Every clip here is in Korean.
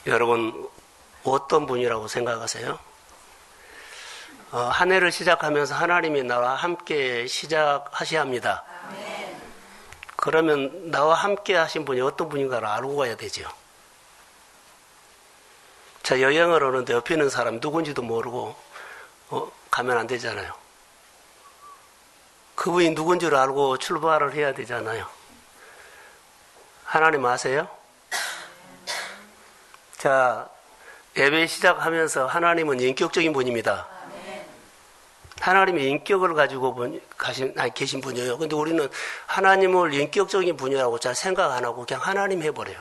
여러분 어떤 분이라고 생각하세요? 한 해를 시작하면서 하나님이 나와 함께 시작하셔야 합니다. 그러면 나와 함께 하신 분이 어떤 분인가를 알고 가야 되죠. 자, 여행을 오는데 옆에 있는 사람 누군지도 모르고 가면 안 되잖아요. 그분이 누군지를 알고 출발을 해야 되잖아요. 하나님 아세요? 자, 예배 시작하면서 하나님은 인격적인 분입니다. 하나님의 인격을 가지고 계신 분이에요. 근데 우리는 하나님을 인격적인 분이라고 잘 생각 안 하고 그냥 하나님 해버려요.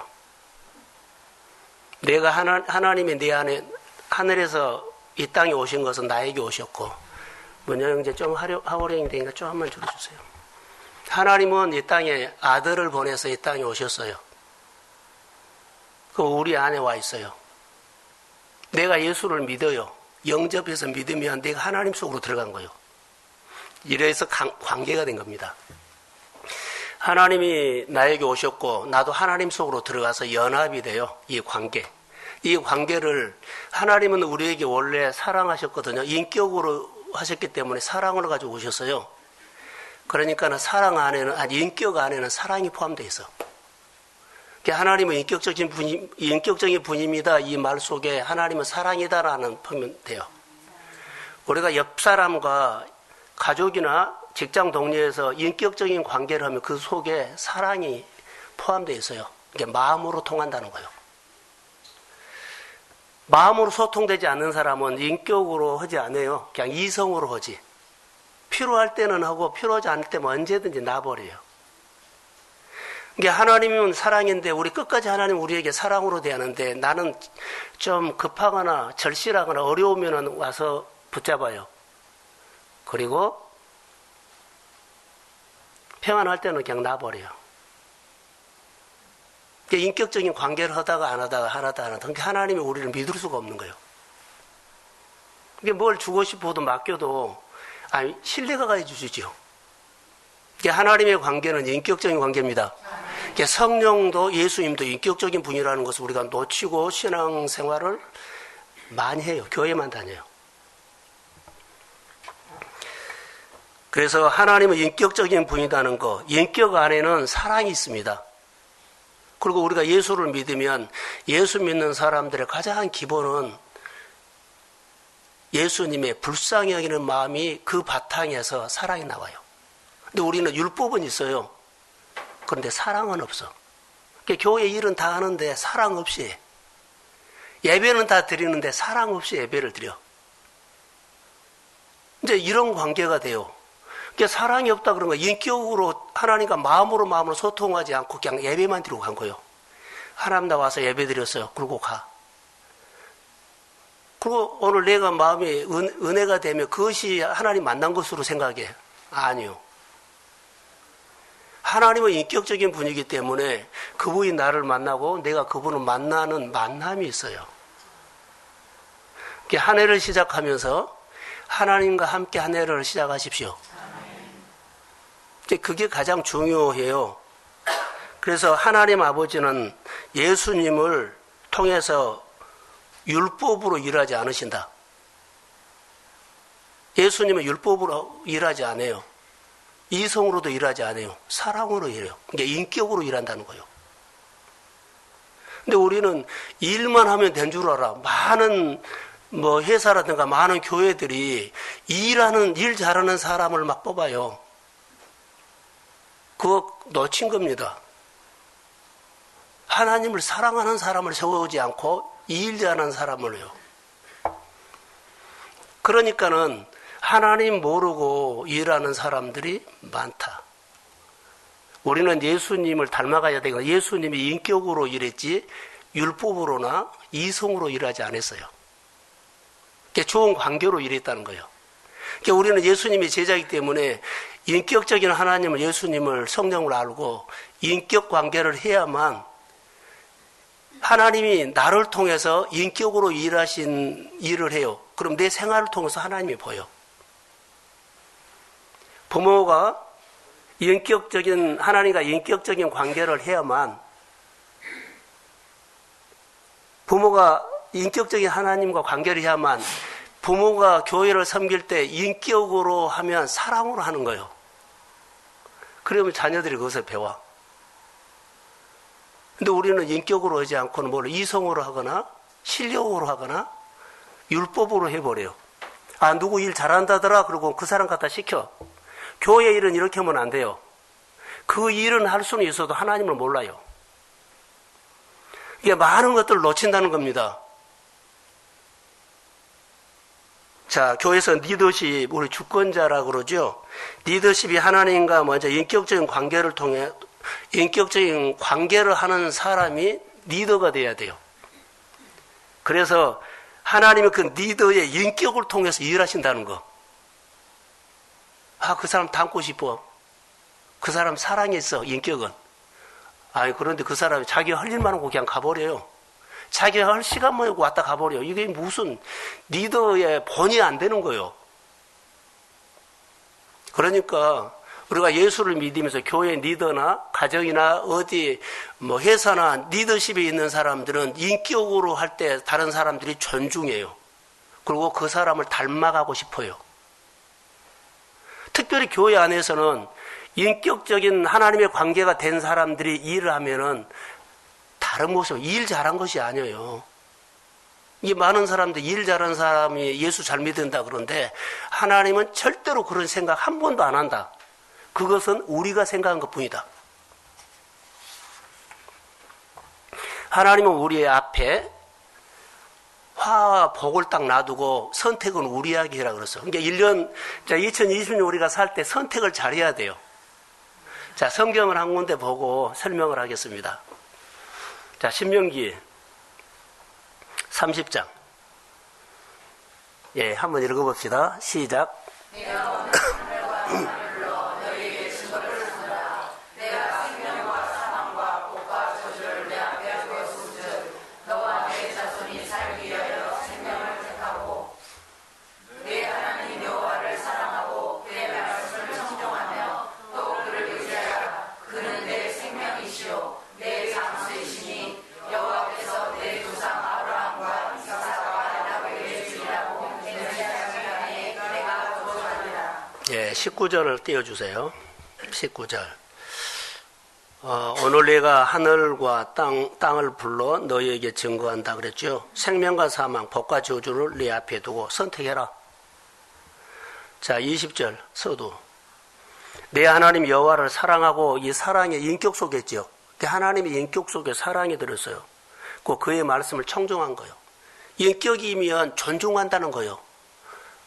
내가 하나님이 내 안에 하늘에서 이 땅에 오신 것은 나에게 오셨고, 뭐냐, 이제 좀 하호령이 되니까 좀만 줄여주세요. 하나님은 이 땅에 아들을 보내서 이 땅에 오셨어요. 그 우리 안에 와 있어요. 내가 예수를 믿어요. 영접해서 믿으면 내가 하나님 속으로 들어간 거예요. 이래서 관계가 된 겁니다. 하나님이 나에게 오셨고 나도 하나님 속으로 들어가서 연합이 돼요. 이 관계. 이 관계를 하나님은 우리에게 원래 사랑하셨거든요. 인격으로 하셨기 때문에 사랑을 가지고 오셨어요. 그러니까 인격 안에는 사랑이 포함되어 있어. 하나님은 인격적인 분입니다. 이 말 속에 하나님은 사랑이다라는 표현 돼요. 우리가 옆 사람과 가족이나 직장 동료에서 인격적인 관계를 하면 그 속에 사랑이 포함되어 있어요. 이게 마음으로 통한다는 거예요. 마음으로 소통되지 않는 사람은 인격으로 하지 않아요. 그냥 이성으로 하지. 필요할 때는 하고 필요하지 않을 때는 언제든지 놔버려요. 이게 하나님은 사랑인데 우리 끝까지 하나님 우리에게 사랑으로 대하는데 나는 좀 급하거나 절실하거나 어려우면 와서 붙잡아요. 그리고 평안할 때는 그냥 놔버려요. 인격적인 관계를 하다가 안 하다가 하나도 안 하다가 그러니까 하나님이 우리를 믿을 수가 없는 거예요. 이게 뭘 주고 싶어도 맡겨도 신뢰가 가해 주시죠. 하나님의 관계는 인격적인 관계입니다. 성령도 예수님도 인격적인 분이라는 것을 우리가 놓치고 신앙생활을 많이 해요. 교회만 다녀요. 그래서 하나님은 인격적인 분이라는 것, 인격 안에는 사랑이 있습니다. 그리고 우리가 예수를 믿으면 예수 믿는 사람들의 가장 기본은 예수님의 불쌍히 여기는 마음이 그 바탕에서 사랑이 나와요. 근데 우리는 율법은 있어요. 그런데 사랑은 없어. 교회 일은 다 하는데 사랑 없이 해. 예배는 다 드리는데 사랑 없이 예배를 드려. 이제 이런 관계가 돼요. 사랑이 없다 그런 거야. 인격으로 하나님과 마음으로 소통하지 않고 그냥 예배만 드리고 간 거예요. 하나님 나 와서 예배 드렸어요. 그러고 가. 그리고 오늘 내가 마음이 은혜가 되면 그것이 하나님 만난 것으로 생각해. 아니요. 하나님은 인격적인 분이기 때문에 그분이 나를 만나고 내가 그분을 만나는 만남이 있어요. 한 해를 시작하면서 하나님과 함께 한 해를 시작하십시오. 그게 가장 중요해요. 그래서 하나님 아버지는 예수님을 통해서 율법으로 일하지 않으신다. 예수님은 율법으로 일하지 않아요. 이성으로도 일하지 않아요. 사랑으로 일해요. 그러니까 인격으로 일한다는 거예요. 근데 우리는 일만 하면 된 줄 알아. 많은 회사라든가 많은 교회들이 일 잘하는 사람을 막 뽑아요. 그거 놓친 겁니다. 하나님을 사랑하는 사람을 세우지 않고 일 잘하는 사람을요. 그러니까는 하나님 모르고 일하는 사람들이 많다. 우리는 예수님을 닮아가야 되고 예수님이 인격으로 일했지 율법으로나 이성으로 일하지 않았어요. 좋은 관계로 일했다는 거예요. 우리는 예수님이 제자이기 때문에 인격적인 하나님을 예수님을 성령으로 알고 인격 관계를 해야만 하나님이 나를 통해서 인격으로 일하신 일을 해요. 그럼 내 생활을 통해서 하나님이 보여. 부모가 하나님과 인격적인 관계를 해야만 부모가 인격적인 하나님과 관계를 해야만 부모가 교회를 섬길 때 인격으로 하면 사랑으로 하는 거예요. 그러면 자녀들이 그것을 배워. 근데 우리는 인격으로 하지 않고는 뭘 이성으로 하거나 실력으로 하거나 율법으로 해버려요. 아, 누구 일 잘한다더라. 그러고 그 사람 갖다 시켜. 교회 일은 이렇게 하면 안 돼요. 그 일은 할 수는 있어도 하나님을 몰라요. 이게 많은 것들을 놓친다는 겁니다. 자, 교회에서 리더십, 우리 주권자라고 그러죠. 리더십이 하나님과 먼저 인격적인 관계를 통해, 인격적인 관계를 하는 사람이 리더가 돼야 돼요. 그래서 하나님은 그 리더의 인격을 통해서 일하신다는 거. 아, 그 사람 닮고 싶어. 그 사람 사랑했어, 인격은. 아니, 그런데 그 사람이 자기가 할 일만 하고 그냥 가버려요. 자기가 할 시간만 하고 왔다 가버려요. 이게 무슨 리더의 본이 안 되는 거예요. 그러니까 우리가 예수를 믿으면서 교회 리더나 가정이나 어디 뭐 회사나 리더십에 있는 사람들은 인격으로 할 때 다른 사람들이 존중해요. 그리고 그 사람을 닮아가고 싶어요. 특별히 교회 안에서는 인격적인 하나님의 관계가 된 사람들이 일을 하면은 다른 모습, 일 잘한 것이 아니에요. 이 많은 사람들, 일 잘하는 사람이 예수 잘 믿는다 그런데 하나님은 절대로 그런 생각 한 번도 안 한다. 그것은 우리가 생각한 것 뿐이다. 하나님은 우리 앞에 화와 복을 딱 놔두고 선택은 우리에게 해라 그랬어. 그러니까 1년, 자, 2020년 우리가 살 때 선택을 잘 해야 돼요. 자, 성경을 한 군데 보고 설명을 하겠습니다. 자, 신명기 30장. 예, 한번 읽어봅시다. 시작. 예, 19절을 띄워주세요. 19절. 오늘 내가 하늘과 땅을 불러 너희에게 증거한다 그랬죠. 생명과 사망, 복과 저주를 네 앞에 두고 선택해라. 자, 20절 서두. 내 하나님 여호와를 사랑하고, 이 사랑의 인격 속에 있죠. 하나님의 인격 속에 사랑이 들었어요. 그의 말씀을 청종한 거예요. 인격이면 존중한다는 거예요.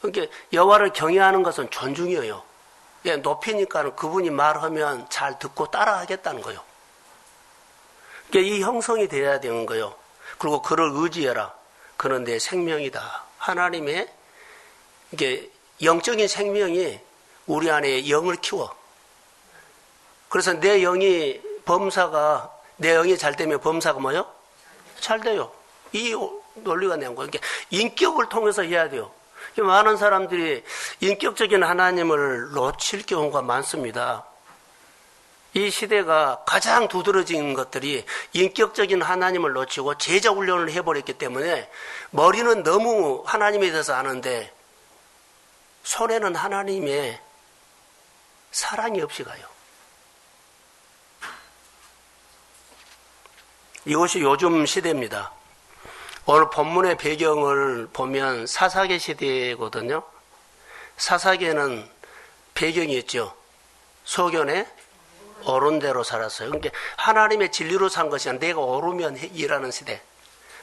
그러니까 여호와를 경외하는 것은 존중이에요. 예, 높이니까 그분이 말하면 잘 듣고 따라하겠다는 거예요. 그러니까 이 형성이 돼야 되는 거예요. 그리고 그를 의지해라. 그는 내 생명이다. 하나님의 이게 영적인 생명이 우리 안에 영을 키워. 그래서 내 영이 잘 되면 범사가 뭐요? 잘 돼요. 이 논리가 낸 거예요. 그러니까 인격을 통해서 해야 돼요. 많은 사람들이 인격적인 하나님을 놓칠 경우가 많습니다. 이 시대가 가장 두드러진 것들이 인격적인 하나님을 놓치고 제자 훈련을 해버렸기 때문에 머리는 너무 하나님에 대해서 아는데 손에는 하나님의 사랑이 없이 가요. 이것이 요즘 시대입니다. 오늘 본문의 배경을 보면 사사계 시대거든요. 사사계는 배경이 있죠. 소견에 옳은 대로 살았어요. 그러니까 하나님의 진리로 산 것이 아니라 내가 옳으면 일하는 시대.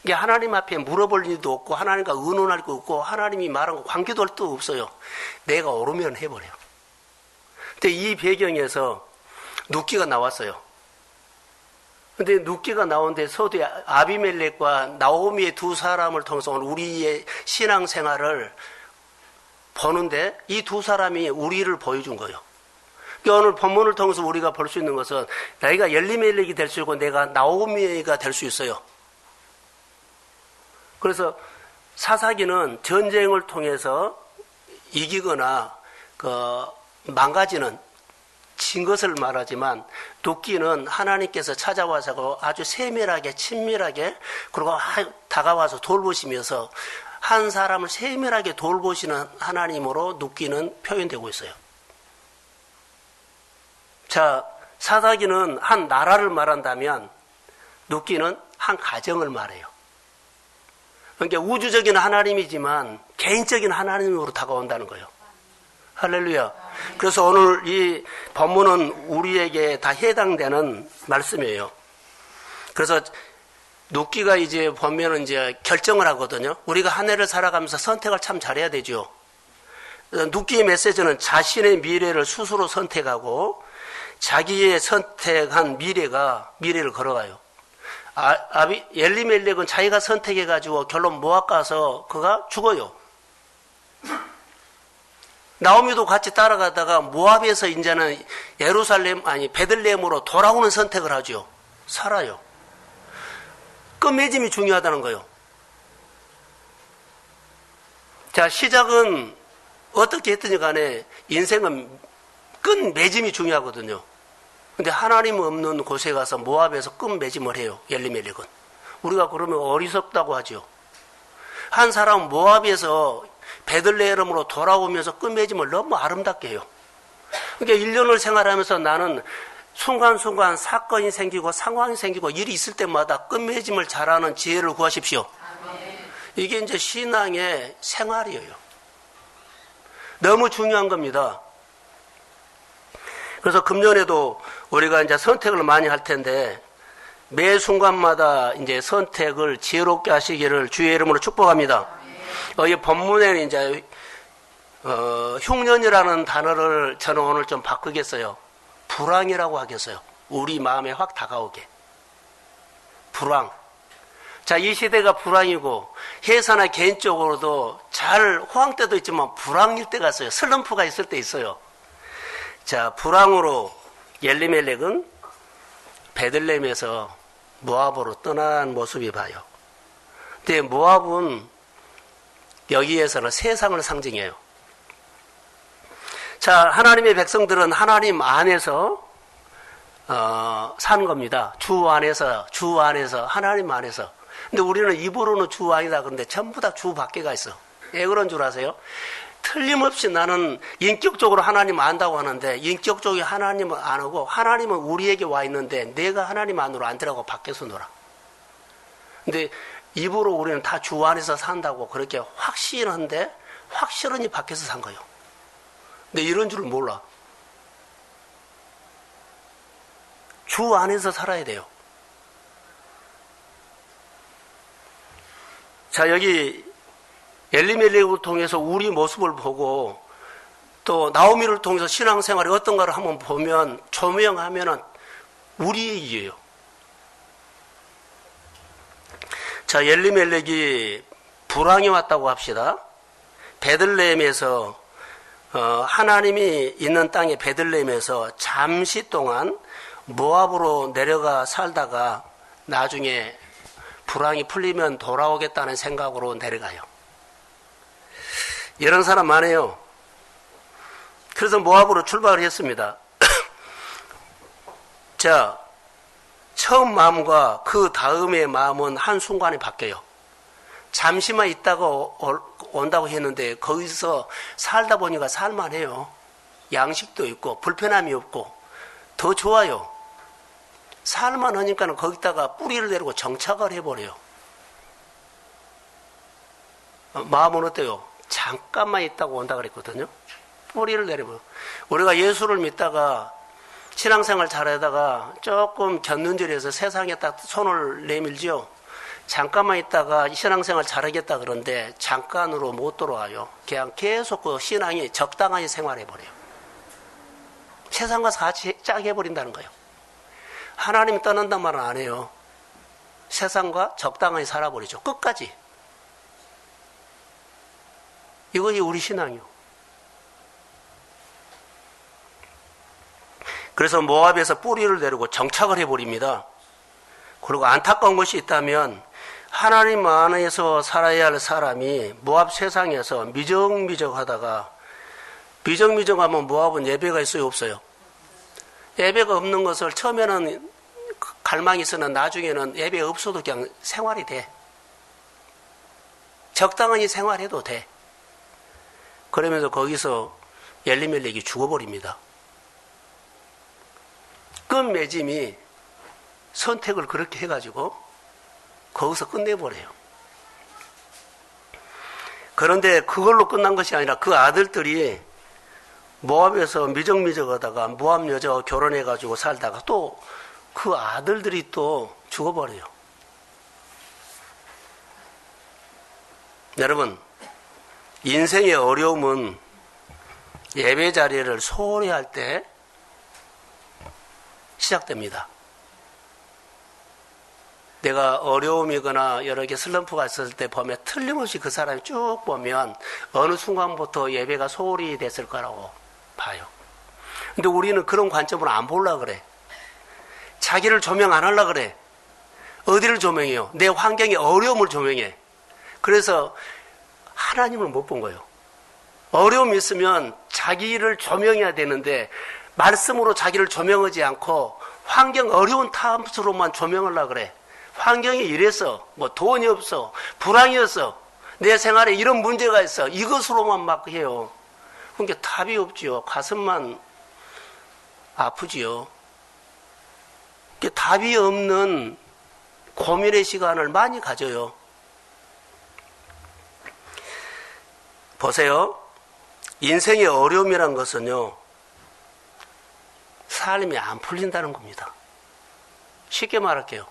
그러니까 하나님 앞에 물어볼 일도 없고 하나님과 의논할 거 없고 하나님이 말한 거 관계도 할 도 없어요. 내가 옳으면 해버려요. 근데 이 배경에서 눕기가 나왔어요. 근데 눕기가 나오는데 서두에 아비멜렉과 나오미의 두 사람을 통해서 우리의 신앙생활을 보는데 이 두 사람이 우리를 보여준 거예요. 그러니까 오늘 본문을 통해서 우리가 볼 수 있는 것은 내가 엘리멜렉이 될 수 있고 내가 나오미가 될 수 있어요. 그래서 사사기는 전쟁을 통해서 이기거나 망가지는 진 것을 말하지만 눕기는 하나님께서 찾아와서 아주 세밀하게 친밀하게 그리고 다가와서 돌보시면서 한 사람을 세밀하게 돌보시는 하나님으로 눕기는 표현되고 있어요. 자, 사사기는 한 나라를 말한다면 눕기는 한 가정을 말해요. 그러니까 우주적인 하나님이지만 개인적인 하나님으로 다가온다는 거예요. 할렐루야. 그래서 오늘 이 본문은 우리에게 다 해당되는 말씀이에요. 그래서 눕기가 이제 보면은 이제 결정을 하거든요. 우리가 한 해를 살아가면서 선택을 참 잘해야 되죠. 눕기의 메시지는 자신의 미래를 스스로 선택하고 자기의 선택한 미래를 걸어가요. 엘리멜렉은 자기가 선택해가지고 결론 모압 가서 그가 죽어요. 나오미도 같이 따라가다가 모압에서 이제는 베들레헴으로 돌아오는 선택을 하죠. 살아요. 끝맺음이 중요하다는 거예요. 자, 시작은 어떻게 했든지 간에 인생은 끝맺음이 중요하거든요. 근데 하나님 없는 곳에 가서 모압에서 끝맺음을 해요. 엘리멜렉은. 우리가 그러면 어리석다고 하죠. 한 사람은 모압에서 베들레헴으로 돌아오면서 끝맺음을 너무 아름답게 해요. 그러니까 1년을 생활하면서 나는 순간순간 사건이 생기고 상황이 생기고 일이 있을 때마다 끝맺음을 잘하는 지혜를 구하십시오. 이게 이제 신앙의 생활이에요. 너무 중요한 겁니다. 그래서 금년에도 우리가 이제 선택을 많이 할 텐데 매 순간마다 이제 선택을 지혜롭게 하시기를 주의 이름으로 축복합니다. 이 본문에는 이제 흉년이라는 단어를 저는 오늘 좀 바꾸겠어요. 불황이라고 하겠어요. 우리 마음에 확 다가오게. 불황. 자, 이 시대가 불황이고 회사나 개인적으로도 잘 호황 때도 있지만 불황일 때가 있어요. 슬럼프가 있을 때 있어요. 자, 불황으로 엘리멜렉은 베들레헴에서 모압으로 떠난 모습이 봐요. 근데 모압은 여기에서는 세상을 상징해요. 자, 하나님의 백성들은 하나님 안에서 사는 겁니다. 주 안에서, 하나님 안에서. 근데 우리는 입으로는 주 안이다 그런데 전부 다 주 밖에가 있어. 왜 그런 줄 아세요? 틀림없이 나는 인격적으로 하나님 안다고 하는데 인격적으로 하나님은 안 오고 하나님은 우리에게 와 있는데 내가 하나님 안으로 안 들어가고 밖에서 놀아. 근데 입으로 우리는 다 주 안에서 산다고 그렇게 확신한데 확실히 밖에서 산 거예요. 근데 이런 줄 몰라. 주 안에서 살아야 돼요. 자, 여기 엘리멜렉을 통해서 우리 모습을 보고 또 나오미를 통해서 신앙생활이 어떤가를 한번 보면 조명하면은 우리의 일이에요. 자, 엘리멜렉이 불황이 왔다고 합시다. 베들레헴에서 하나님이 있는 땅의 베들레헴에서 잠시 동안 모압으로 내려가 살다가 나중에 불황이 풀리면 돌아오겠다는 생각으로 내려가요. 이런 사람 많아요. 그래서 모압으로 출발을 했습니다. 자, 처음 마음과 그 다음의 마음은 한순간에 바뀌어요. 잠시만 있다가 온다고 했는데 거기서 살다 보니까 살만해요. 양식도 있고 불편함이 없고 더 좋아요. 살만하니까 거기다가 뿌리를 내리고 정착을 해버려요. 마음은 어때요? 잠깐만 있다고 온다 그랬거든요. 뿌리를 내려버려. 우리가 예수를 믿다가 신앙생활 잘하다가 조금 견눈질해서 세상에 딱 손을 내밀죠. 잠깐만 있다가 신앙생활 잘하겠다 그런데 잠깐으로 못 돌아와요. 그냥 계속 그 신앙이 적당하게 생활해버려요. 세상과 같이 짝해 버린다는 거예요. 하나님이 떠난단 말은 안 해요. 세상과 적당하게 살아버리죠. 끝까지. 이것이 우리 신앙이요. 그래서 모압에서 뿌리를 내리고 정착을 해버립니다. 그리고 안타까운 것이 있다면 하나님 안에서 살아야 할 사람이 모압 세상에서 미적미적하다가 미적미적하면 모압은 예배가 있어요, 없어요? 예배가 없는 것을 처음에는 갈망이 있으나 나중에는 예배 없어도 그냥 생활이 돼. 적당히 생활해도 돼. 그러면서 거기서 엘리멜렉이 죽어버립니다. 끝맺음이 선택을 그렇게 해가지고 거기서 끝내버려요. 그런데 그걸로 끝난 것이 아니라 그 아들들이 모압에서 미적미적하다가 모압 여자와 결혼해가지고 살다가 또 그 아들들이 또 죽어버려요. 여러분, 인생의 어려움은 예배 자리를 소홀히 할 때 시작됩니다. 내가 어려움이거나 여러 개 슬럼프가 있을 때 보면 틀림없이 그 사람이 쭉 보면 어느 순간부터 예배가 소홀히 됐을 거라고 봐요. 근데 우리는 그런 관점으로 안 보려고 그래. 자기를 조명 안 하려고 그래. 어디를 조명해요? 내 환경의 어려움을 조명해. 그래서 하나님을 못 본 거예요. 어려움이 있으면 자기를 조명해야 되는데 말씀으로 자기를 조명하지 않고 환경 어려운 탓으로만 조명하려고 그래. 환경이 이래서 뭐 돈이 없어, 불황이었어, 내 생활에 이런 문제가 있어, 이것으로만 막 해요. 그러니까 답이 없지요. 가슴만 아프지요. 그러니까 답이 없는 고민의 시간을 많이 가져요. 보세요. 인생의 어려움이란 것은요, 삶이 안 풀린다는 겁니다. 쉽게 말할게요.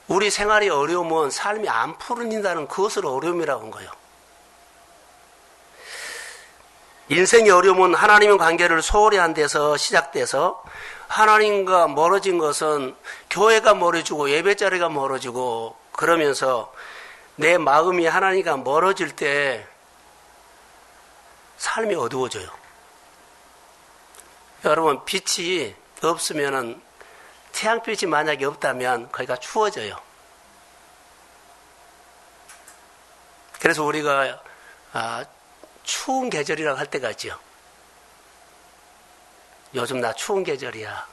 우리 생활의 어려움은 삶이 안 풀린다는 그것을 어려움이라고 한 거예요. 인생의 어려움은 하나님의 관계를 소홀히 한 데서 시작돼서 하나님과 멀어진 것은 교회가 멀어지고 예배자리가 멀어지고 그러면서 내 마음이 하나님과 멀어질 때 삶이 어두워져요. 여러분, 빛이 없으면은 태양빛이 만약에 없다면 거기가 추워져요. 그래서 우리가 추운 계절이라고 할 때가 있죠. 요즘 나 추운 계절이야.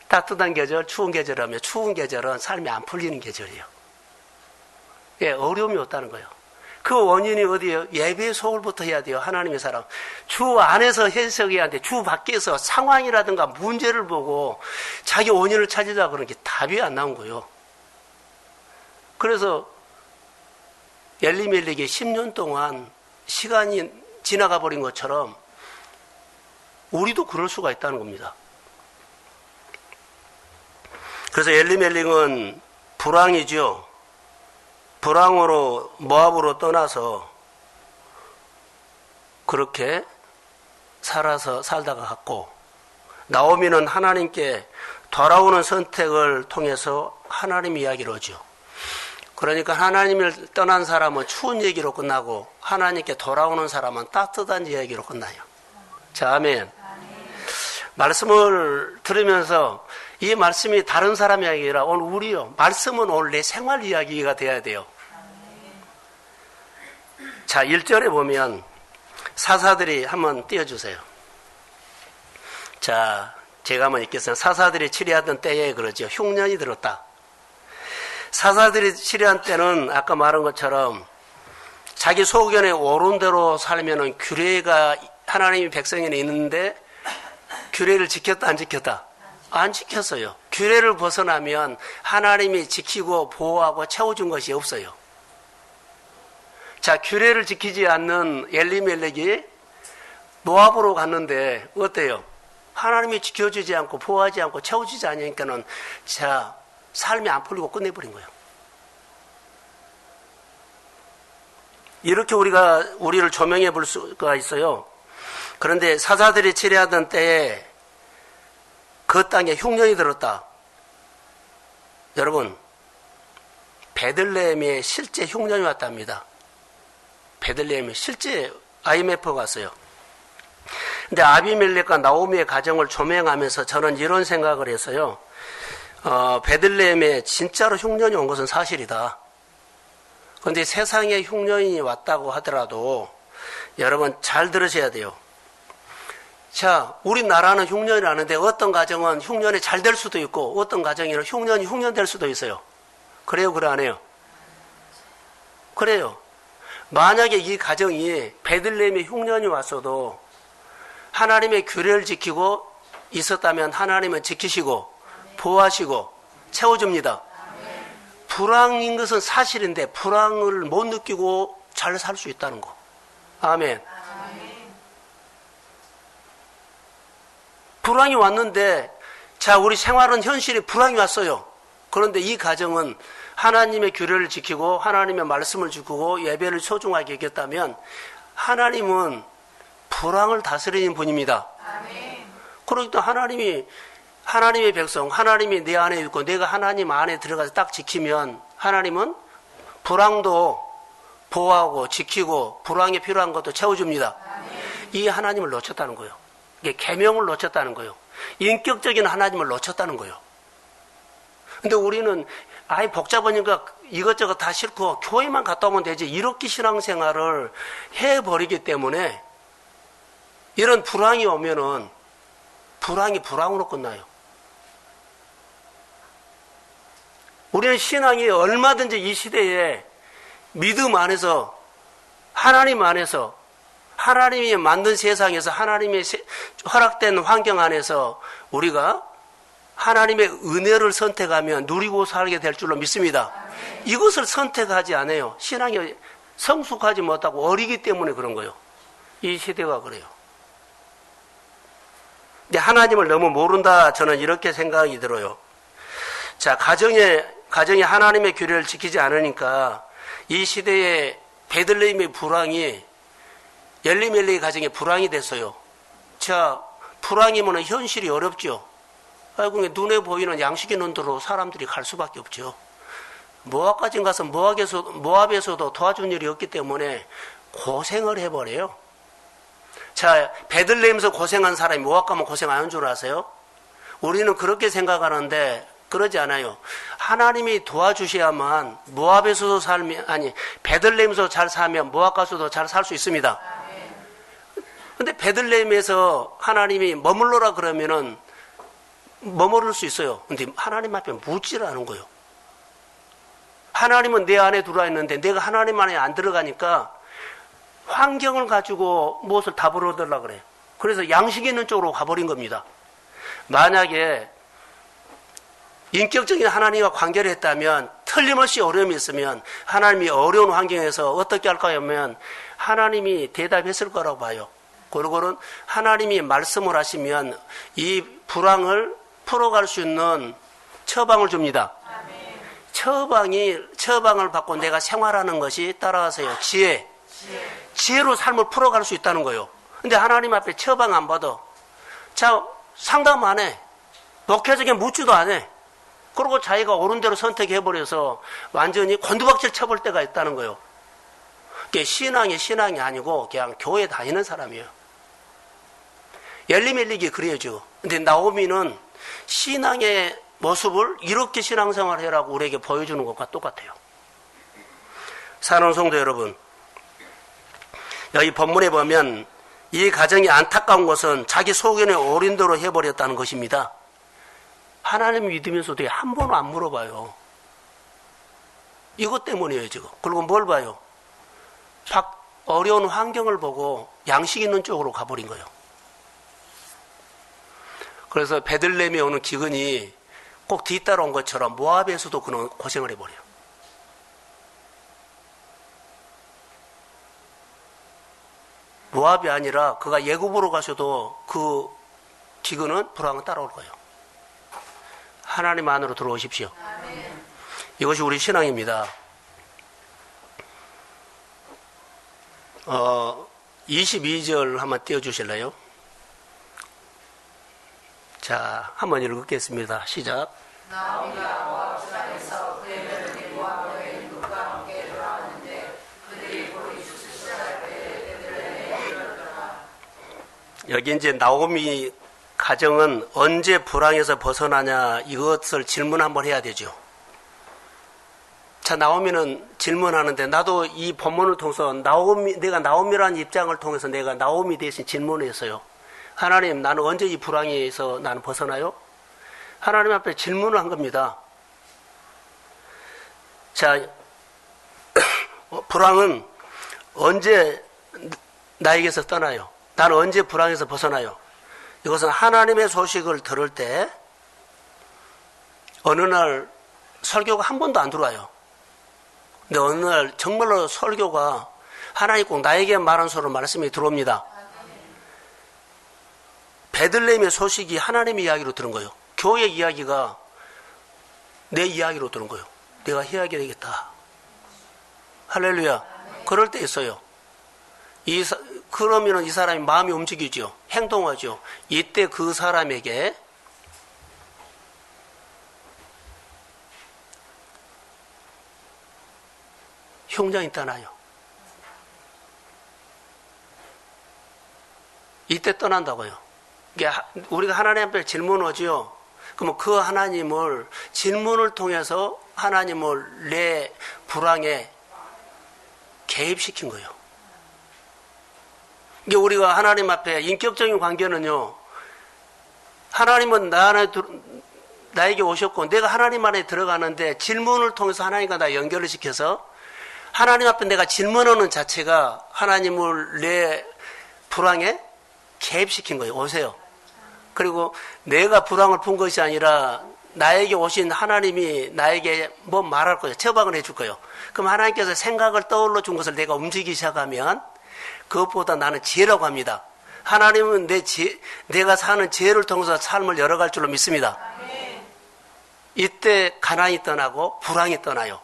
따뜻한 계절, 추운 계절하면 추운 계절은 삶이 안 풀리는 계절이에요. 예, 어려움이 없다는 거예요. 그 원인이 어디예요? 예배의 소홀부터 해야 돼요. 하나님의 사람. 주 안에서 해석해야 돼. 주 밖에서 상황이라든가 문제를 보고 자기 원인을 찾으자 그러는 게 답이 안 나온 거예요. 그래서 엘리멜렉이 10년 동안 시간이 지나가 버린 것처럼 우리도 그럴 수가 있다는 겁니다. 그래서 엘리멜렉은 불황이죠. 불황으로 모압으로 떠나서 그렇게 살다가 갔고, 나오미는 하나님께 돌아오는 선택을 통해서 하나님 이야기를 하죠. 그러니까 하나님을 떠난 사람은 추운 얘기로 끝나고 하나님께 돌아오는 사람은 따뜻한 이야기로 끝나요. 자, 아멘. 말씀을 들으면서 이 말씀이 다른 사람 이야기라 오늘 우리요. 말씀은 오늘 내 생활 이야기가 돼야 돼요. 자, 1절에 보면 사사들이 한번 띄워주세요. 자, 제가 한번 읽겠습니다. 사사들이 치리하던 때에 그러죠. 흉년이 들었다. 사사들이 치리한 때는 아까 말한 것처럼 자기 소견에 옳은 대로 살면은 규례가 하나님의 백성에는 있는데 규례를 지켰다 안 지켰다? 안 지켰어요. 규례를 벗어나면 하나님이 지키고 보호하고 채워준 것이 없어요. 자, 규례를 지키지 않는 엘리멜렉이 모압으로 갔는데 어때요? 하나님이 지켜주지 않고 보호하지 않고 채워주지 않으니까는 자, 삶이 안 풀리고 끝내버린 거예요. 이렇게 우리를 조명해 볼 수가 있어요. 그런데 사사들이 치리하던 때에 그 땅에 흉년이 들었다. 여러분, 베들레헴에 실제 흉년이 왔답니다. 베들레헴에 실제 IMF가 왔어요. 근데 아비멜렉과 나오미의 가정을 조명하면서 저는 이런 생각을 했어요. 베들레헴에 진짜로 흉년이 온 것은 사실이다. 그런데 세상에 흉년이 왔다고 하더라도 여러분 잘 들으셔야 돼요. 자, 우리나라는 흉년이라는데 어떤 가정은 흉년이 잘 될 수도 있고 어떤 가정에는 흉년이 흉년될 수도 있어요. 그래요, 그래 안 해요? 그래요. 만약에 이 가정이 베들레헴에 흉년이 왔어도 하나님의 규례를 지키고 있었다면 하나님은 지키시고 보호하시고 채워줍니다. 불황인 것은 사실인데 불황을 못 느끼고 잘 살 수 있다는 거. 아멘. 불황이 왔는데, 자, 우리 생활은 현실에 불황이 왔어요. 그런데 이 가정은 하나님의 규례를 지키고 하나님의 말씀을 지키고 예배를 소중하게 여겼다면 하나님은 불황을 다스리는 분입니다. 그러니까 하나님의 백성, 하나님이 내 안에 있고 내가 하나님 안에 들어가서 딱 지키면 하나님은 불황도 보호하고 지키고 불황에 필요한 것도 채워줍니다. 이 하나님을 놓쳤다는 거예요. 이게 계명을 놓쳤다는 거예요. 인격적인 하나님을 놓쳤다는 거예요. 근데 우리는 아예 복잡하니까 이것저것 다 싫고 교회만 갔다 오면 되지 이렇게 신앙생활을 해버리기 때문에 이런 불황이 오면은 불황이 불황으로 끝나요. 우리는 신앙이 얼마든지 이 시대에 믿음 안에서 하나님 안에서 하나님이 만든 세상에서 하나님의 허락된 환경 안에서 우리가 하나님의 은혜를 선택하면 누리고 살게 될 줄로 믿습니다. 이것을 선택하지 않아요. 신앙이 성숙하지 못하고 어리기 때문에 그런 거예요. 이 시대가 그래요. 근데 하나님을 너무 모른다 저는 이렇게 생각이 들어요. 자, 가정이 하나님의 규례를 지키지 않으니까 이 시대에 베들레헴의 불황이 엘리멜렉의 가정에 불황이 됐어요. 자, 불황이면 현실이 어렵죠. 아이고, 눈에 보이는 양식의 눈으로 사람들이 갈 수밖에 없죠. 모압까지 가서 모압에서도 도와준 일이 없기 때문에 고생을 해버려요. 자, 베들레헴에서 고생한 사람이 모압 가면 고생 안 하는 줄 아세요? 우리는 그렇게 생각하는데 그러지 않아요. 하나님이 도와주셔야만 모압에서도 베들레헴에서 잘 살면 모압 가서도 잘 살 수 있습니다. 근데 베들레헴에서 하나님이 머물러라 그러면은 머무를 수 있어요. 근데 하나님 앞에 묻지를 않은 거예요. 하나님은 내 안에 들어와 있는데 내가 하나님 안에 안 들어가니까 환경을 가지고 무엇을 답을 얻으려고 그래요. 그래서 양식 있는 쪽으로 가버린 겁니다. 만약에 인격적인 하나님과 관계를 했다면 틀림없이 어려움이 있으면 하나님이 어려운 환경에서 어떻게 할까 하면 하나님이 대답했을 거라고 봐요. 그리고는 하나님이 말씀을 하시면 이 불황을 풀어갈 수 있는 처방을 줍니다. 처방을 받고 내가 생활하는 것이 따라가세요. 지혜로 삶을 풀어갈 수 있다는 거예요. 근데 하나님 앞에 처방 안 받아. 자, 상담 안 해. 목회적인 묻지도 안 해. 그리고 자기가 옳은 대로 선택해버려서 완전히 곤두박질 쳐볼 때가 있다는 거예요. 그게 신앙이 아니고 그냥 교회 다니는 사람이에요. 엘리멜렉이 그래야죠. 근데 나오미는 신앙의 모습을 이렇게 신앙생활을 해라고 우리에게 보여주는 것과 똑같아요. 사랑하는 성도 여러분, 여기 본문에 보면 이 가정이 안타까운 것은 자기 소견에 옳은 대로 해버렸다는 것입니다. 하나님 믿으면서도 한 번은 안 물어봐요. 이것 때문이에요, 지금. 그리고 뭘 봐요? 어려운 환경을 보고 양식 있는 쪽으로 가버린 거예요. 그래서 베들레헴에 오는 기근이 꼭 뒤따라온 것처럼 모압에서도 그는 고생을 해버려요. 모압이 아니라 그가 예굽으로 가셔도 그 기근은 불황은 따라올 거예요. 하나님 안으로 들어오십시오. 아멘. 이것이 우리 신앙입니다. 22절 한번 띄워주실래요? 자, 한번 읽겠습니다. 시작. 나오미가 모압 지방에서 그의 며느리 모압 여인 룻과 함께 돌아왔는데 그들이 볼이 추수시작할 때에 베들레헴에 이르렀더라. 여기 이제 나오미 가정은 언제 불황에서 벗어나냐 이것을 질문 한번 해야 되죠. 자, 나오미는 질문하는데 나도 이 본문을 통해서 내가 나오미라는 입장을 통해서 내가 나오미 대신 질문을 했어요. 하나님, 나는 언제 이 불황에서 나는 벗어나요? 하나님 앞에 질문을 한 겁니다. 자, 불황은 언제 나에게서 떠나요? 나는 언제 불황에서 벗어나요? 이것은 하나님의 소식을 들을 때 어느 날 설교가 한 번도 안 들어와요. 근데 어느 날 정말로 설교가 하나님 꼭 나에게 말한 소리 말씀이 들어옵니다. 베들레헴의 소식이 하나님의 이야기로 들은 거예요. 교회 이야기가 내 이야기로 들은 거예요. 내가 해야 되겠다. 할렐루야. 그럴 때 있어요. 그러면은 이 사람이 마음이 움직이죠. 행동하죠. 이때 그 사람에게 흉장이 떠나요. 이때 떠난다고요. 우리가 하나님 앞에 질문하지요. 그러면 그 하나님을 질문을 통해서 하나님을 내 불황에 개입시킨 거예요. 이게 우리가 하나님 앞에 인격적인 관계는요. 하나님은 나에게 오셨고 내가 하나님 안에 들어가는데 질문을 통해서 하나님과 나 연결을 시켜서 하나님 앞에 내가 질문하는 자체가 하나님을 내 불황에 개입시킨 거예요. 오세요. 그리고 내가 불황을 푼 것이 아니라 나에게 오신 하나님이 나에게 뭐 말할 거예요. 처방을 해줄 거예요. 그럼 하나님께서 생각을 떠올려 준 것을 내가 움직이기 시작하면 그것보다 나는 지혜라고 합니다. 하나님은 내가 사는 지혜를 통해서 삶을 열어갈 줄로 믿습니다. 이때 가난이 떠나고 불황이 떠나요.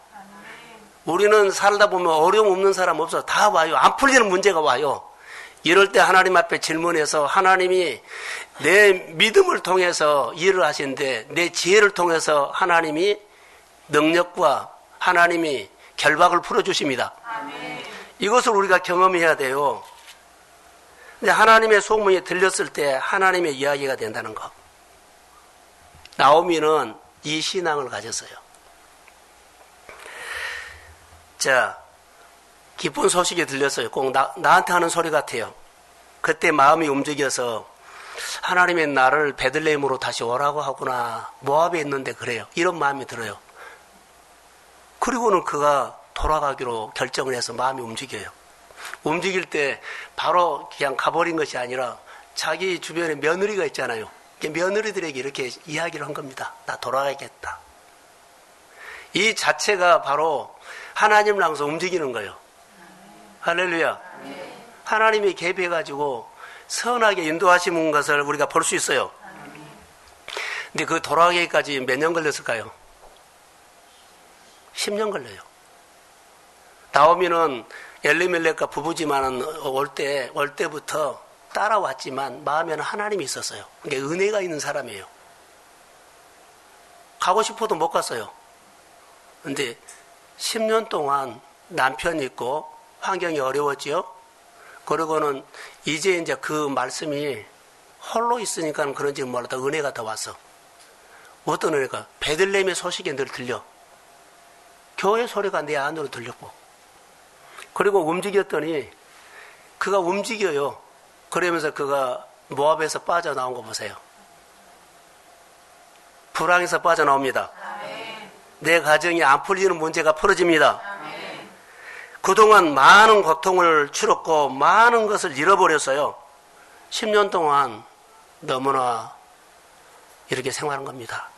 우리는 살다 보면 어려움 없는 사람 없어. 다 와요. 안 풀리는 문제가 와요. 이럴 때 하나님 앞에 질문해서 하나님이 내 믿음을 통해서 일을 하시는데 내 지혜를 통해서 하나님이 능력과 하나님이 결박을 풀어주십니다. 아멘. 이것을 우리가 경험해야 돼요. 근데 하나님의 소문이 들렸을 때 하나님의 이야기가 된다는 것. 나오미는 이 신앙을 가졌어요. 자, 기쁜 소식이 들렸어요. 꼭 나한테 하는 소리 같아요. 그때 마음이 움직여서 하나님의 나를 베들레헴으로 다시 오라고 하구나. 모압에 있는데 그래요. 이런 마음이 들어요. 그리고는 그가 돌아가기로 결정을 해서 마음이 움직여요. 움직일 때 바로 그냥 가버린 것이 아니라 자기 주변에 며느리가 있잖아요. 며느리들에게 이렇게 이야기를 한 겁니다. 나 돌아가겠다. 이 자체가 바로 하나님을 향해서 움직이는 거예요. 할렐루야. 하나님이 개입해가지고 선하게 인도하시는 것을 우리가 볼 수 있어요. 근데 그 돌아가기까지 몇 년 걸렸을까요? 10년 걸려요. 나오미는 엘리멜렉과 부부지만은 올 때부터 따라왔지만 마음에는 하나님이 있었어요. 그러니까 은혜가 있는 사람이에요. 가고 싶어도 못 갔어요. 근데 10년 동안 남편이 있고 환경이 어려웠지요. 그러고는 이제 그 말씀이 홀로 있으니까 그런지 몰라도 은혜가 더 왔어. 어떤 은혜가? 베들레헴의 소식이 늘 들려. 교회 소리가 내 안으로 들렸고. 그리고 움직였더니 그가 움직여요. 그러면서 그가 모압에서 빠져나온 거 보세요. 불황에서 빠져나옵니다. 아멘. 내 가정이 안 풀리는 문제가 풀어집니다. 아멘. 그동안 많은 고통을 치렀고 많은 것을 잃어버렸어요. 10년 동안 너무나 이렇게 생활한 겁니다.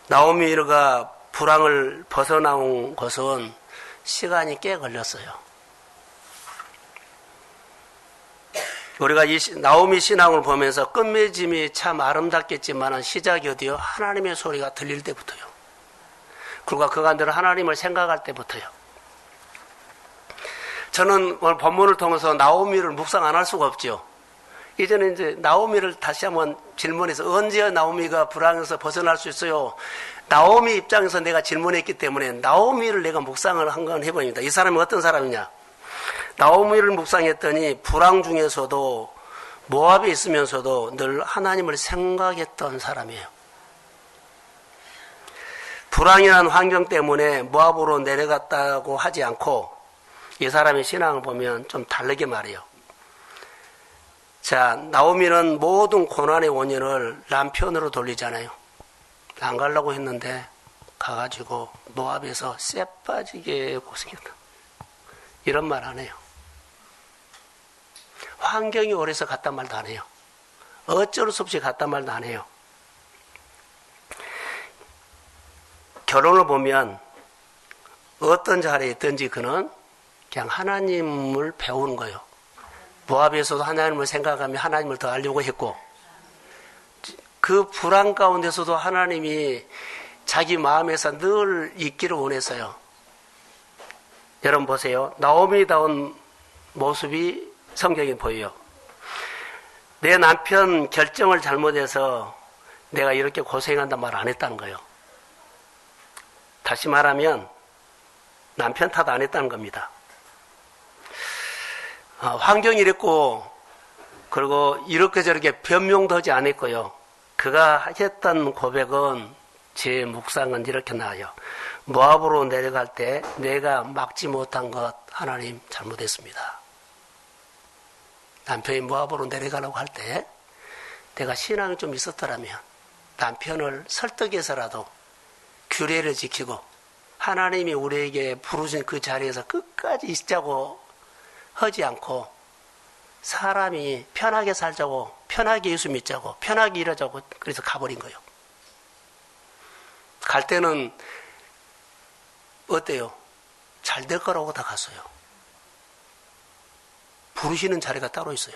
나오미가 불황을 벗어나온 것은 시간이 꽤 걸렸어요. 우리가 이 나오미 신앙을 보면서 끝맺음이 참 아름답겠지만 시작이 어디요? 하나님의 소리가 들릴 때부터요. 그리고 그간대로 하나님을 생각할 때부터요. 저는 오늘 본문을 통해서 나오미를 묵상 안 할 수가 없죠. 이제는 이제 나오미를 다시 한번 질문해서 언제 나오미가 불황에서 벗어날 수 있어요? 나오미 입장에서 내가 질문했기 때문에 나오미를 내가 묵상을 한 건 해봅니다. 이 사람이 어떤 사람이냐? 나오미를 묵상했더니 불황 중에서도 모압에 있으면서도 늘 하나님을 생각했던 사람이에요. 불황이라는 환경 때문에 모압으로 내려갔다고 하지 않고 이 사람의 신앙을 보면 좀 다르게 말해요. 자, 나오미는 모든 고난의 원인을 남편으로 돌리잖아요. 안 가려고 했는데 가가지고 모압에서 쎄 빠지게 고생했다. 이런 말 안 해요. 환경이 오래서 갔단 말도 안 해요. 어쩔 수 없이 갔단 말도 안 해요. 결혼을 보면 어떤 자리에 있든지 그는 그냥 하나님을 배우는 거예요. 모압에서도 하나님을 생각하며 하나님을 더 알려고 했고, 그 불안 가운데서도 하나님이 자기 마음에서 늘 있기를 원했어요. 여러분 보세요. 나오미다운 모습이 성경에 보여요. 내 남편 결정을 잘못해서 내가 이렇게 고생한단 말 안 했다는 거예요. 다시 말하면 남편 탓 안 했다는 겁니다. 환경이 이랬고, 그리고 이렇게 저렇게 변명도 하지 않았고요. 그가 했던 고백은, 제 묵상은 이렇게 나와요. 모압으로 내려갈 때 내가 막지 못한 것 하나님 잘못했습니다. 남편이 모압으로 내려가려고 할 때 내가 신앙이 좀 있었더라면 남편을 설득해서라도 규례를 지키고 하나님이 우리에게 부르신 그 자리에서 끝까지 있자고 하지 않고 사람이 편하게 살자고, 편하게 예수 믿자고, 편하게 일하자고 그래서 가버린 거예요. 갈 때는 어때요? 잘 될 거라고 다 갔어요. 부르시는 자리가 따로 있어요.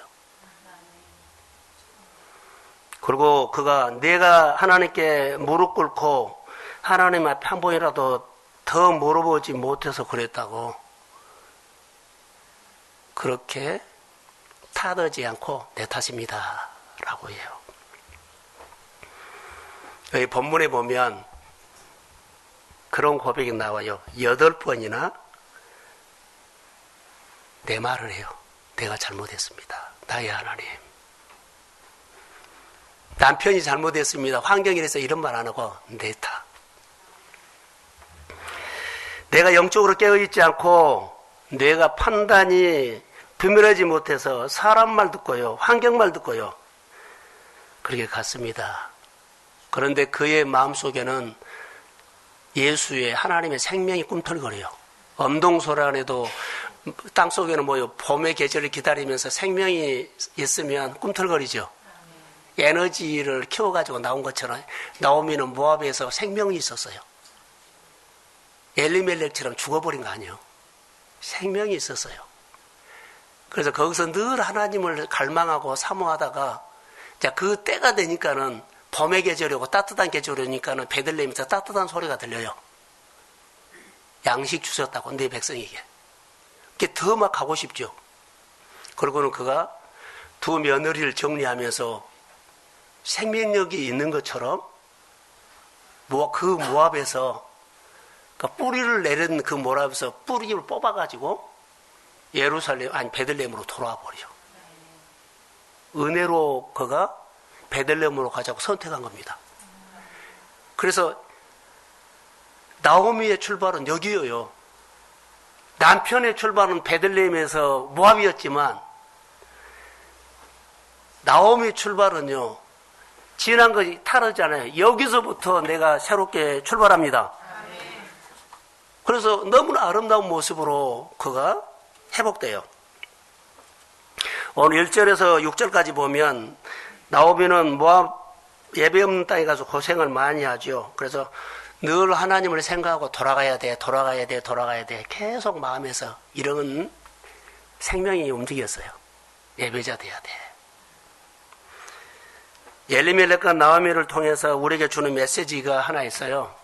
그리고 그가 내가 하나님께 무릎 꿇고 하나님 앞에 한 번이라도 더 물어보지 못해서 그랬다고, 그렇게 탓하지 않고 내 탓입니다 라고 해요. 여기 본문에 보면 그런 고백이 나와요. 8번이나 내 말을 해요. 내가 잘못했습니다. 나의 하나님. 남편이 잘못했습니다. 환경이라서 이런 말 안 하고 내 탓. 내가 영적으로 깨어있지 않고 뇌가 판단이 분별하지 못해서 사람 말 듣고요, 환경 말 듣고요, 그렇게 갔습니다. 그런데 그의 마음속에는 예수의 하나님의 생명이 꿈틀거려요. 엄동소란에도 땅속에는 뭐요, 봄의 계절을 기다리면서 생명이 있으면 꿈틀거리죠. 에너지를 키워가지고 나온 것처럼 나오미는 모압에서 생명이 있었어요. 엘리멜렉처럼 죽어버린 거 아니에요. 생명이 있었어요. 그래서 거기서 늘 하나님을 갈망하고 사모하다가 그 때가 되니까는 봄의 계절이고 따뜻한 계절이니까는 베들레헴에서 따뜻한 소리가 들려요. 양식 주셨다고 내 백성에게. 그게 더 막 가고 싶죠. 그러고는 그가 두 며느리를 정리하면서 생명력이 있는 것처럼 그 모압에서 뿌리를 내린 그 모압에서 뿌리를 뽑아가지고 베들레헴으로 돌아와 버려. 은혜로 그가 베들레헴으로 가자고 선택한 겁니다. 그래서 나오미의 출발은 여기예요. 남편의 출발은 베들레헴에서 모압이었지만 나오미의 출발은요, 지난 것이 다르잖아요. 여기서부터 내가 새롭게 출발합니다. 그래서 너무나 아름다운 모습으로 그가 회복돼요. 오늘 1절에서 6절까지 보면 나오미는 모압 예배 없는 땅에 가서 고생을 많이 하죠. 그래서 늘 하나님을 생각하고 돌아가야 돼 계속 마음에서 이런 생명이 움직였어요. 예배자 돼야 돼. 엘리멜렉과 나오미를 통해서 우리에게 주는 메시지가 하나 있어요.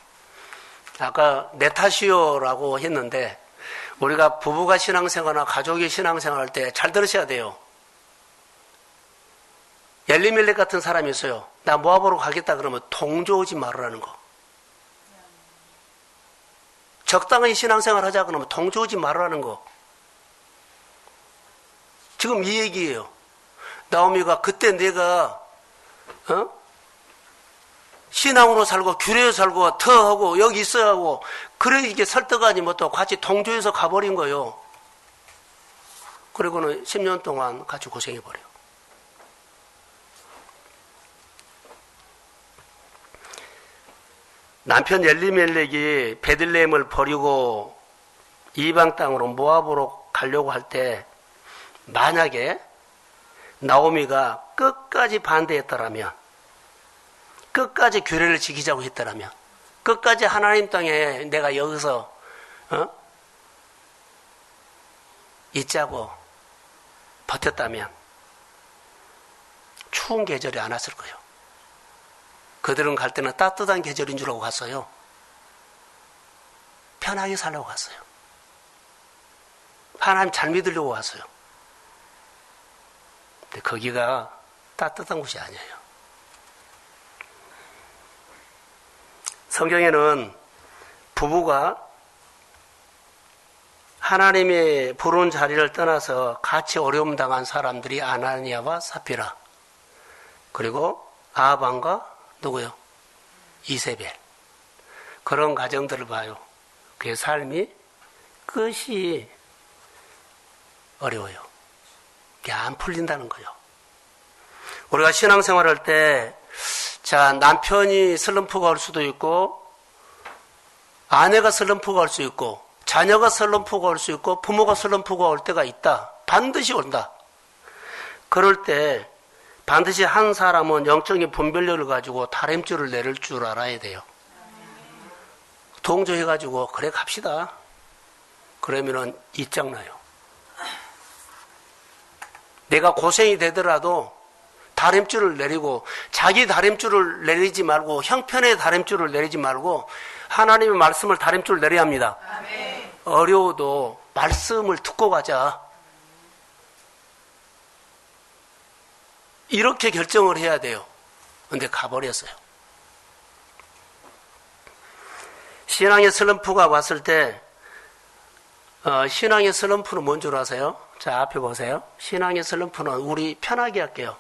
아까 내 탓이요라고 했는데 우리가 부부가 신앙생활이나 가족이 신앙생활 할 때 잘 들으셔야 돼요. 엘리멜렉 같은 사람이 있어요. 나 모압으로 가겠다 그러면 동조하지 말으라는 거. 적당히 신앙생활 하자 그러면 동조하지 말으라는 거. 지금 이 얘기예요. 나오미가 그때 내가 신앙으로 살고 규례로 살고 터하고 여기 있어야 하고 그래 이게 설득하지 못하고 같이 동조해서 가버린 거예요. 그리고는 10년 동안 같이 고생해버려요. 남편 엘리멜렉이 베들레헴을 버리고 이방 땅으로 모압으로 가려고 할 때 만약에 나오미가 끝까지 반대했더라면, 끝까지 규례를 지키자고 했더라면, 끝까지 하나님 땅에 내가 여기서 있자고 버텼다면 추운 계절이 안 왔을 거예요. 그들은 갈 때는 따뜻한 계절인 줄 알고 갔어요. 편하게 살려고 갔어요. 하나님 잘 믿으려고 갔어요. 근데 거기가 따뜻한 곳이 아니에요. 성경에는 부부가 하나님의 부른 자리를 떠나서 같이 어려움 당한 사람들이 아나니아와 사피라, 그리고 아합과 누구요? 이세벨. 그런 가정들을 봐요. 그의 삶이 끝이 어려워요. 이게 안 풀린다는 거예요. 우리가 신앙생활할 때, 자, 남편이 슬럼프가 올 수도 있고, 아내가 슬럼프가 올 수 있고, 자녀가 슬럼프가 올 수 있고, 부모가 슬럼프가 올 때가 있다. 반드시 온다. 그럴 때 반드시 한 사람은 영적인 분별력을 가지고 다림줄을 내릴 줄 알아야 돼요. 동조해가지고 그래 갑시다. 그러면은 이짱나요. 내가 고생이 되더라도 다림줄을 내리고, 자기 다림줄을 내리지 말고 형편의 다림줄을 내리지 말고 하나님의 말씀을 다림줄을 내려야 합니다. 아멘. 어려워도 말씀을 듣고 가자. 이렇게 결정을 해야 돼요. 근데 가버렸어요. 신앙의 슬럼프가 왔을 때, 신앙의 슬럼프는 뭔 줄 아세요? 자, 앞에 보세요. 신앙의 슬럼프는, 우리 편하게 할게요.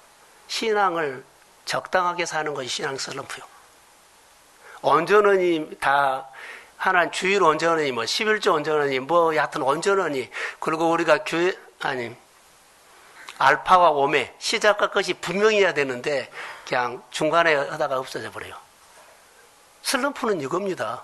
신앙을 적당하게 사는 것이 신앙 슬럼프요. 온전하니 다, 하나님 주일 온전하니, 뭐, 11조 온전하니, 뭐, 하여튼 온전하니, 그리고 우리가 알파와 오메, 시작과 끝이 분명해야 되는데, 그냥 중간에 하다가 없어져 버려요. 슬럼프는 이겁니다.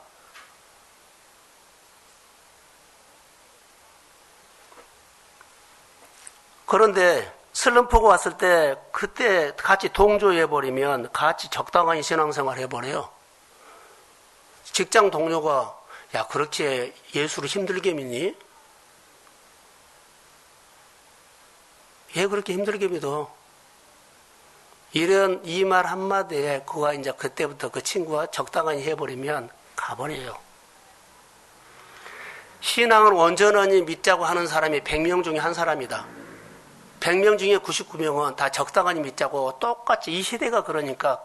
그런데 슬럼프가 왔을 때 그때 같이 동조해버리면 같이 적당한 신앙생활 해버려요. 직장 동료가 야 그렇게 예수를 힘들게 믿니? 왜 그렇게 힘들게 믿어? 이런 이 말 한마디에 그가 이제 그때부터 그 친구가 적당하게 해버리면 가버려요. 신앙을 온전하니 믿자고 하는 사람이 100명 중에 한 사람이다. 100명 중에 99명은 다 적당하니 믿자고 똑같이 이 시대가 그러니까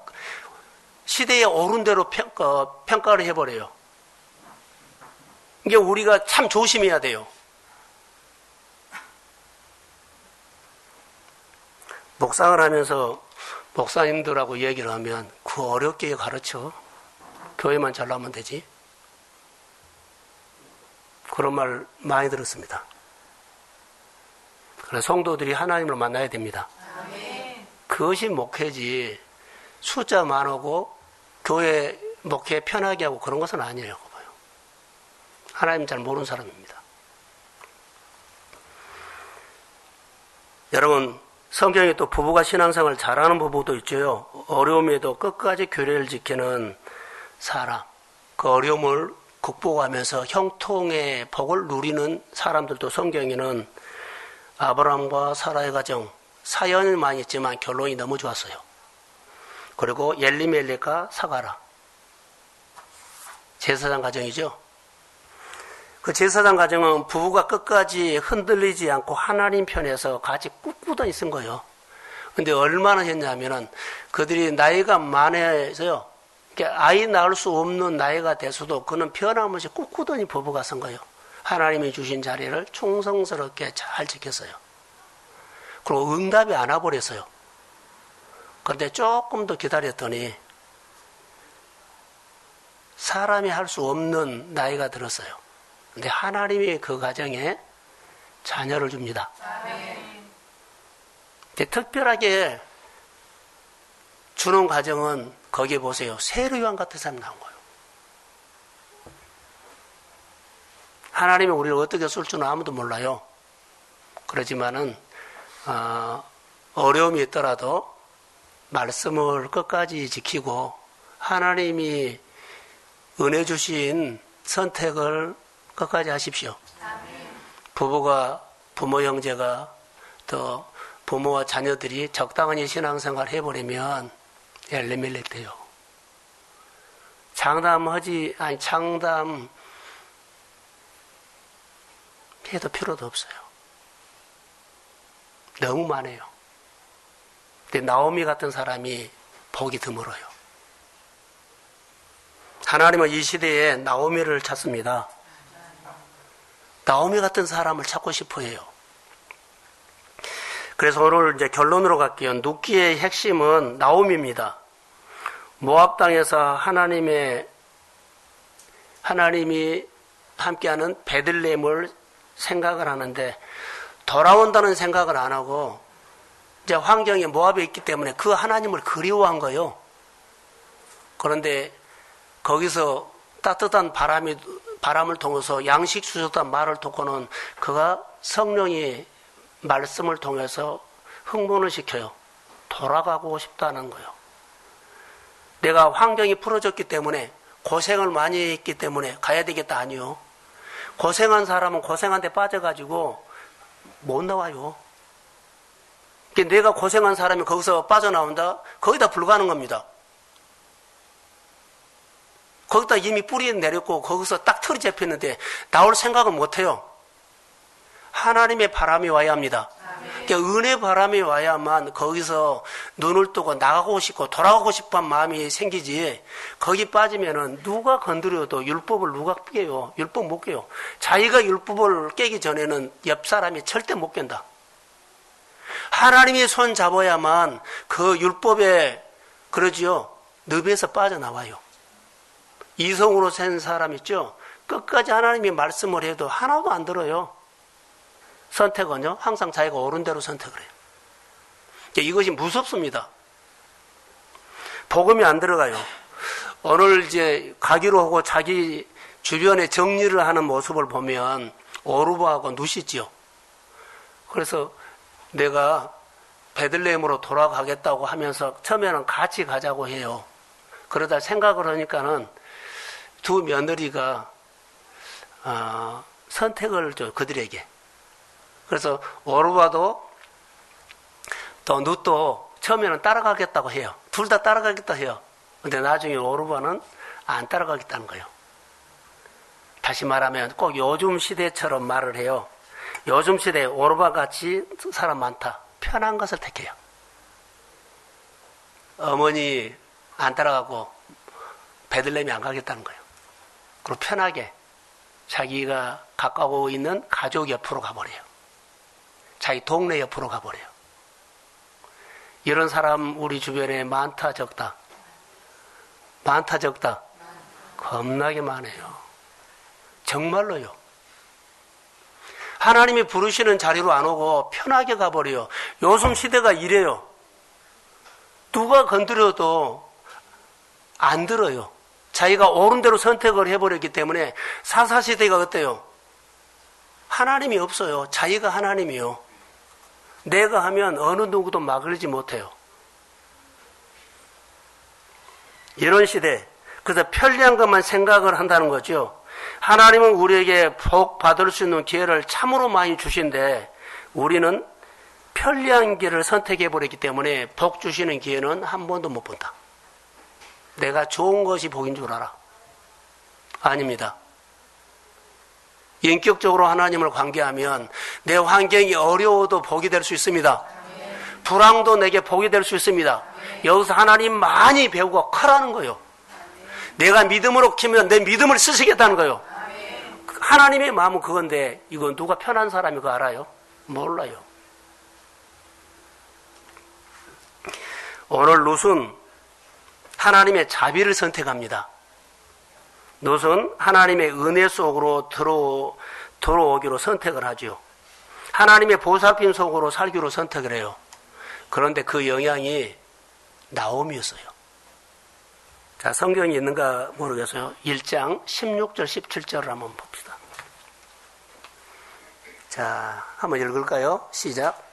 시대에 옳은 대로 평가를 해버려요. 이게 우리가 참 조심해야 돼요. 목상을 하면서 목사님들하고 얘기를 하면 그 어렵게 가르쳐. 교회만 잘 나오면 되지. 그런 말 많이 들었습니다. 그래서 성도들이 하나님을 만나야 됩니다. 아멘. 그것이 목회지 숫자 많고 교회 목회 편하게 하고 그런 것은 아니에요. 봐요. 하나님 잘 모르는 사람입니다. 여러분 성경에 또 부부가 신앙생활 잘하는 부부도 있죠. 어려움에도 끝까지 규례를 지키는 사람, 그 어려움을 극복하면서 형통의 복을 누리는 사람들도 성경에는 아브라함과 사라의 가정, 사연은 많이 있지만 결론이 너무 좋았어요. 그리고 엘리멜렉과 사가라, 제사장 가정이죠. 그 제사장 가정은 부부가 끝까지 흔들리지 않고 하나님 편에서 같이 꿋꿋하게 쓴 거예요. 근데 얼마나 했냐면은 그들이 나이가 많아서요. 아이 낳을 수 없는 나이가 돼서도 그는 변함없이 꿋꿋하게 부부가 쓴 거예요. 하나님이 주신 자리를 충성스럽게 잘 지켰어요. 그리고 응답이 안 와버렸어요. 그런데 조금 더 기다렸더니 사람이 할 수 없는 나이가 들었어요. 근데 하나님이 그 가정에 자녀를 줍니다. 근데 특별하게 주는 가정은 거기에 보세요. 세례요한 같은 사람 나온 거예요. 하나님이 우리를 어떻게 쓸 줄은 아무도 몰라요. 그렇지만은 어려움이 있더라도 말씀을 끝까지 지키고 하나님이 은혜 주신 선택을 끝까지 하십시오. 부부가, 부모 장제가, 또 부모와 자녀들이 적당한 신앙생활 해버리면 엘리멜렉 돼요. 장담해도 필요도 없어요. 너무 많아요. 근데 나오미 같은 사람이 복이 드물어요. 하나님은 이 시대에 나오미를 찾습니다. 나오미 같은 사람을 찾고 싶어 해요. 그래서 오늘 이제 결론으로 갈게요. 눕기의 핵심은 나오미입니다. 모압 땅에서 하나님이 함께하는 베들레헴을 생각을 하는데 돌아온다는 생각을 안 하고 이제 환경이 모압에 있기 때문에 그 하나님을 그리워한 거예요. 그런데 거기서 따뜻한 바람을 통해서 양식 주셨단 말을 듣고는 그가 성령이 말씀을 통해서 흥분을 시켜요. 돌아가고 싶다는 거예요. 내가 환경이 풀어졌기 때문에 고생을 많이 했기 때문에 가야 되겠다 아니요. 고생한 사람은 고생한 데 빠져가지고 못 나와요. 그러니까 내가 고생한 사람이 거기서 빠져나온다? 거기다 불가는 겁니다. 거기다 이미 뿌리 내렸고 거기서 딱 털이 잡혔는데 나올 생각을 못해요. 하나님의 바람이 와야 합니다. 그러니까 은혜 바람이 와야만 거기서 눈을 뜨고 나가고 싶고 돌아가고 싶은 마음이 생기지. 거기 빠지면은 누가 건드려도 율법을 누가 깨요? 율법 못 깨요. 자기가 율법을 깨기 전에는 옆 사람이 절대 못 깬다. 하나님이 손 잡아야만 그 율법에 그러지요. 늪에서 빠져나와요. 이성으로 산 사람 있죠. 끝까지 하나님이 말씀을 해도 하나도 안 들어요. 선택은요, 항상 자기가 옳은 대로 선택을 해요. 이것이 무섭습니다. 복음이 안 들어가요. 오늘 이제 가기로 하고 자기 주변에 정리를 하는 모습을 보면 오르바하고 누시지요. 그래서 내가 베들레헴으로 돌아가겠다고 하면서 처음에는 같이 가자고 해요. 그러다 생각을 하니까는 두 며느리가 선택을 줘, 그들에게. 그래서 오르바도 또 룻도 처음에는 따라가겠다고 해요. 둘 다 따라가겠다 해요. 근데 나중에 오르바는 안 따라가겠다는 거예요. 다시 말하면 꼭 요즘 시대처럼 말을 해요. 요즘 시대에 오르바 같이 사람 많다. 편한 것을 택해요. 어머니 안 따라가고 베들레헴이 안 가겠다는 거예요. 그리고 편하게 자기가 가까워 있는 가족 옆으로 가버려요. 자기 동네 옆으로 가버려요. 이런 사람 우리 주변에 많다 적다? 많다 적다? 겁나게 많아요. 정말로요. 하나님이 부르시는 자리로 안 오고 편하게 가버려요. 요즘 시대가 이래요. 누가 건드려도 안 들어요. 자기가 옳은 대로 선택을 해버렸기 때문에 사사시대가 어때요? 하나님이 없어요. 자기가 하나님이요. 내가 하면 어느 누구도 막으지 못해요. 이런 시대, 그래서 편리한 것만 생각을 한다는 거죠. 하나님은 우리에게 복 받을 수 있는 기회를 참으로 많이 주신데 우리는 편리한 길을 선택해버렸기 때문에 복 주시는 기회는 한 번도 못 본다. 내가 좋은 것이 복인 줄 알아. 아닙니다. 인격적으로 하나님을 관계하면 내 환경이 어려워도 복이 될 수 있습니다. 불황도 내게 복이 될 수 있습니다. 여기서 하나님 많이 배우고 커라는 거예요. 내가 믿음으로 키면 내 믿음을 쓰시겠다는 거예요. 하나님의 마음은 그건데 이건 누가 편한 사람이 그거 알아요? 몰라요. 오늘 룻은 하나님의 자비를 선택합니다. 롯은 하나님의 은혜 속으로 들어오기로 선택을 하죠. 하나님의 보살핌 속으로 살기로 선택을 해요. 그런데 그 영향이 나오미였어요. 자, 성경이 있는가 모르겠어요. 1장 16절 17절을 한번 봅시다. 자, 한번 읽을까요? 시작.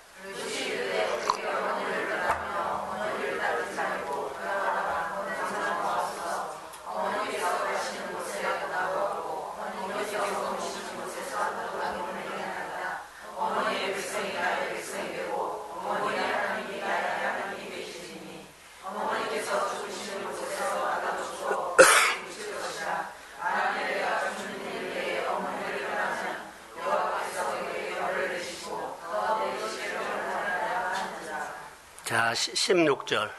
자, 16절.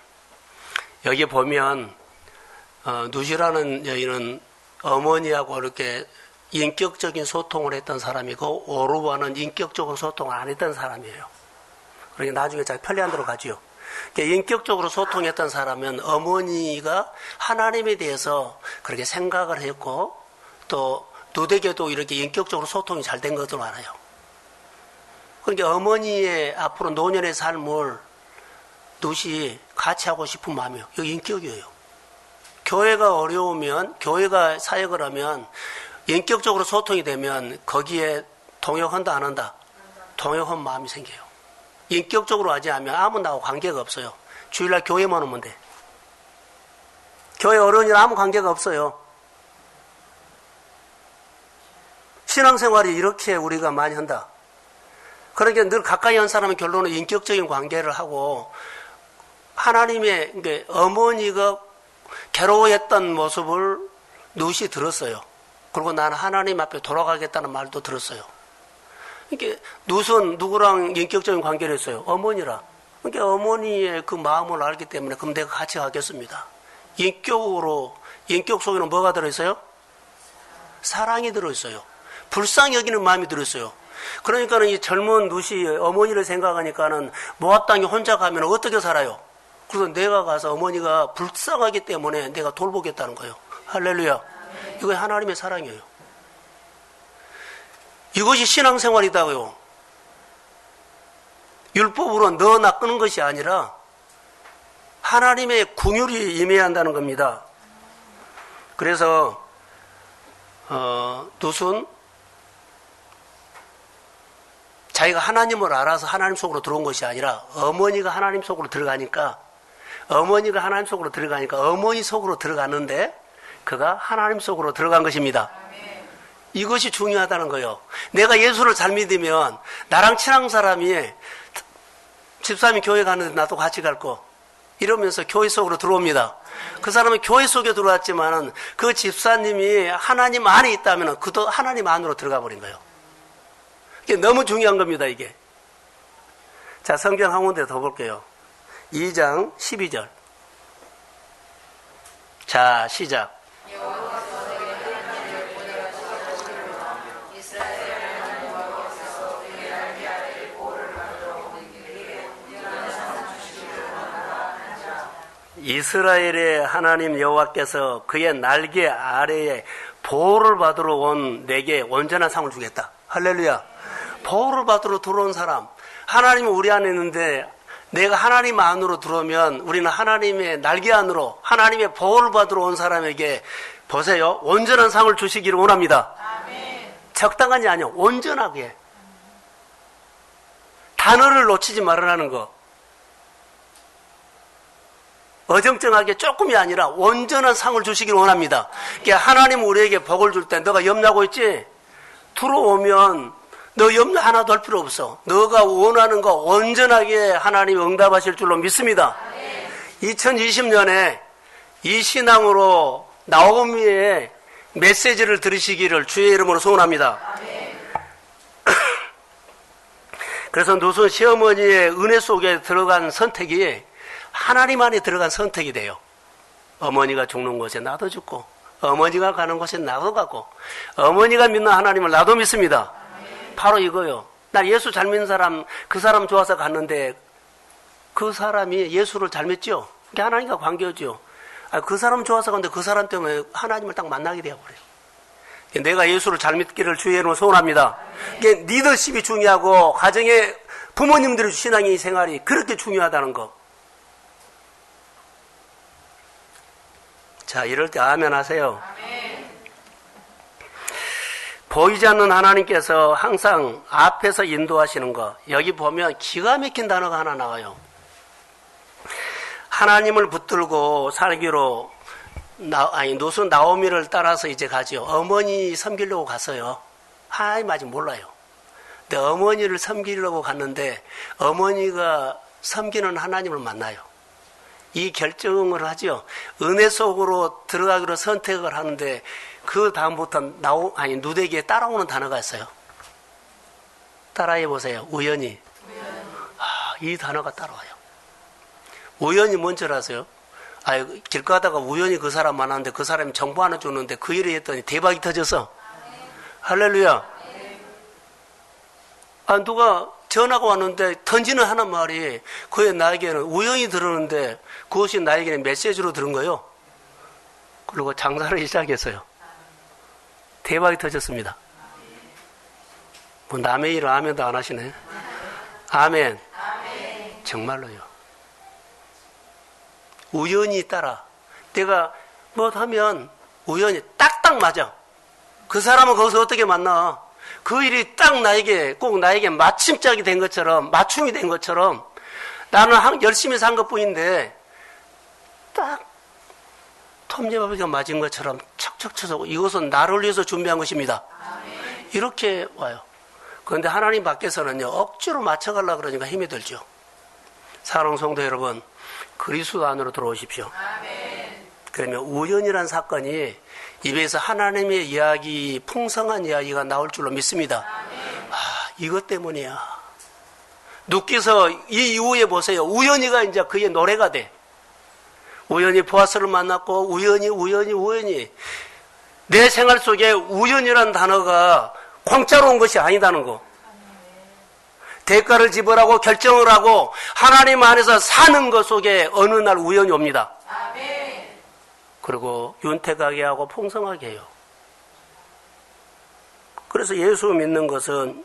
여기 보면, 누시라는 여인은 어머니하고 이렇게 인격적인 소통을 했던 사람이고, 오르바는 인격적으로 소통을 안 했던 사람이에요. 그러니까 나중에 자기 편리한 대로 가지요. 그러니까 인격적으로 소통했던 사람은 어머니가 하나님에 대해서 그렇게 생각을 했고, 또 누대게도 이렇게 인격적으로 소통이 잘 된 것도 많아요. 그러니까 어머니의 앞으로 노년의 삶을 누시 같이 하고 싶은 마음이요. 이거 인격이에요. 교회가 어려우면, 교회가 사역을 하면, 인격적으로 소통이 되면 거기에 동역한다 안 한다? 동역한 마음이 생겨요. 인격적으로 하지 않으면 아무 나하고 관계가 없어요. 주일날 교회만 오면 돼. 교회 어려우니라 아무 관계가 없어요. 신앙생활이 이렇게 우리가 많이 한다. 그러니까 늘 가까이 한 사람은 결론은 인격적인 관계를 하고 하나님의 그러니까 어머니가 괴로워했던 모습을 누시 들었어요. 그리고 나는 하나님 앞에 돌아가겠다는 말도 들었어요. 그러니까 룻은 누구랑 인격적인 관계를 했어요? 어머니랑. 그러니까 어머니의 그 마음을 알기 때문에 그럼 내가 같이 가겠습니다. 인격 속에는 뭐가 들어있어요? 사랑이 들어있어요. 불쌍히 여기는 마음이 들어있어요. 그러니까는 이 젊은 룻이 어머니를 생각하니까는 모압 땅에 혼자 가면 어떻게 살아요? 그래서 내가 가서 어머니가 불쌍하기 때문에 내가 돌보겠다는 거예요. 할렐루야. 이거 하나님의 사랑이에요. 이것이 신앙생활이다고요. 율법으로 너 나 끄는 것이 아니라 하나님의 긍휼이 임해야 한다는 겁니다. 그래서 룻은 자기가 하나님을 알아서 하나님 속으로 들어온 것이 아니라 어머니가 하나님 속으로 들어가니까 어머니 속으로 들어갔는데 그가 하나님 속으로 들어간 것입니다. 이것이 중요하다는 거예요. 내가 예수를 잘 믿으면 나랑 친한 사람이 집사람이 교회 가는데 나도 같이 갈 거 이러면서 교회 속으로 들어옵니다. 그 사람은 교회 속에 들어왔지만은 그 집사님이 하나님 안에 있다면 그도 하나님 안으로 들어가 버린 거예요. 이게 너무 중요한 겁니다, 이게. 자, 성경 한 군데 더 볼게요. 2장 12절. 자, 시작. 이스라엘의 하나님 여호와께서 그의 날개 아래에 보호를 받으러 온 내게 온전한 상을 주겠다. 할렐루야. 보호를 받으러 들어온 사람. 하나님은 우리 안에 있는데 내가 하나님 안으로 들어오면 우리는 하나님의 날개 안으로 하나님의 보호를 받으러 온 사람에게 보세요. 온전한 상을 주시기를 원합니다. 아멘. 적당한이 아니요. 온전하게. 단어를 놓치지 말으라는 거. 어정쩡하게 조금이 아니라 온전한 상을 주시기를 원합니다. 그러니까 하나님은 우리에게 복을 줄 때 너가 염려하고 있지? 들어오면 너 염려 하나도 할 필요 없어. 너가 원하는 거 온전하게 하나님이 응답하실 줄로 믿습니다. 2020년에 이 신앙으로 나오미의 메시지를 들으시기를 주의 이름으로 소원합니다. 그래서 룻은 시어머니의 은혜 속에 들어간 선택이 하나님 안에 들어간 선택이 돼요. 어머니가 죽는 곳에 나도 죽고 어머니가 가는 곳에 나도 가고 어머니가 믿는 하나님을 나도 믿습니다. 바로 이거요. 나 예수 잘 믿는 사람, 그 사람 좋아서 갔는데 그 사람이 예수를 잘 믿죠? 그게 하나님과 관계죠. 그 사람 좋아서 갔는데 그 사람 때문에 하나님을 딱 만나게 되어버려요. 내가 예수를 잘 믿기를 주의 이름으로 소원합니다. 이게 리더십이 중요하고 가정의 부모님들의 신앙의 생활이 그렇게 중요하다는 거. 자, 이럴 때 아멘 하세요. 아멘. 보이지 않는 하나님께서 항상 앞에서 인도하시는 것. 여기 보면 기가 막힌 단어가 하나 나와요. 하나님을 붙들고 살기로 노수 나오미를 따라서 이제 가죠. 어머니 섬기려고 갔어요. 하나님 아직 몰라요. 근데 어머니를 섬기려고 갔는데 어머니가 섬기는 하나님을 만나요. 이 결정을 하죠. 은혜 속으로 들어가기로 선택을 하는데 그 다음부터 누대기에 따라오는 단어가 있어요. 따라해 보세요. 우연히. 이 단어가 따라와요. 우연히 뭔지 아세요? 길 가다가 우연히 그 사람 만났는데 그 사람이 정보 하나 줬는데 그 일을 했더니 대박이 터져서. 할렐루야. 누가 전화가 왔는데 던지는 하는 말이 그의 나에게는 우연히 들었는데 그것이 나에게는 메시지로 들은 거예요. 그리고 장사를 시작했어요. 대박이 터졌습니다. 뭐 남의 일을 아멘도 안 하시네. 아멘. 정말로요. 우연히 따라 내가 뭐 하면 우연히 딱딱 맞아. 그 사람은 거기서 어떻게 만나? 그 일이 딱 꼭 나에게 마침짝이 된 것처럼, 맞춤이 된 것처럼 나는 열심히 산 것 뿐인데 딱 톱니바퀴가 맞은 것처럼 척척 쳐서 이것은 나를 위해서 준비한 것입니다. 이렇게 와요. 그런데 하나님 밖에서는요, 억지로 맞춰가려고 그러니까 힘이 들죠. 사랑하는 성도 여러분, 그리스도 안으로 들어오십시오. 그러면 우연이란 사건이 입에서 하나님의 이야기, 풍성한 이야기가 나올 줄로 믿습니다. 이것 때문이야. 누께서 이 이후에 보세요. 우연히가 이제 그의 노래가 돼. 우연히 보아스를 만났고 우연히 내 생활 속에 우연이라는 단어가 공짜로 온 것이 아니다는 거. 대가를 지불하고 결정을 하고 하나님 안에서 사는 것 속에 어느 날 우연이 옵니다. 그리고 윤택하게 하고 풍성하게 해요. 그래서 예수 믿는 것은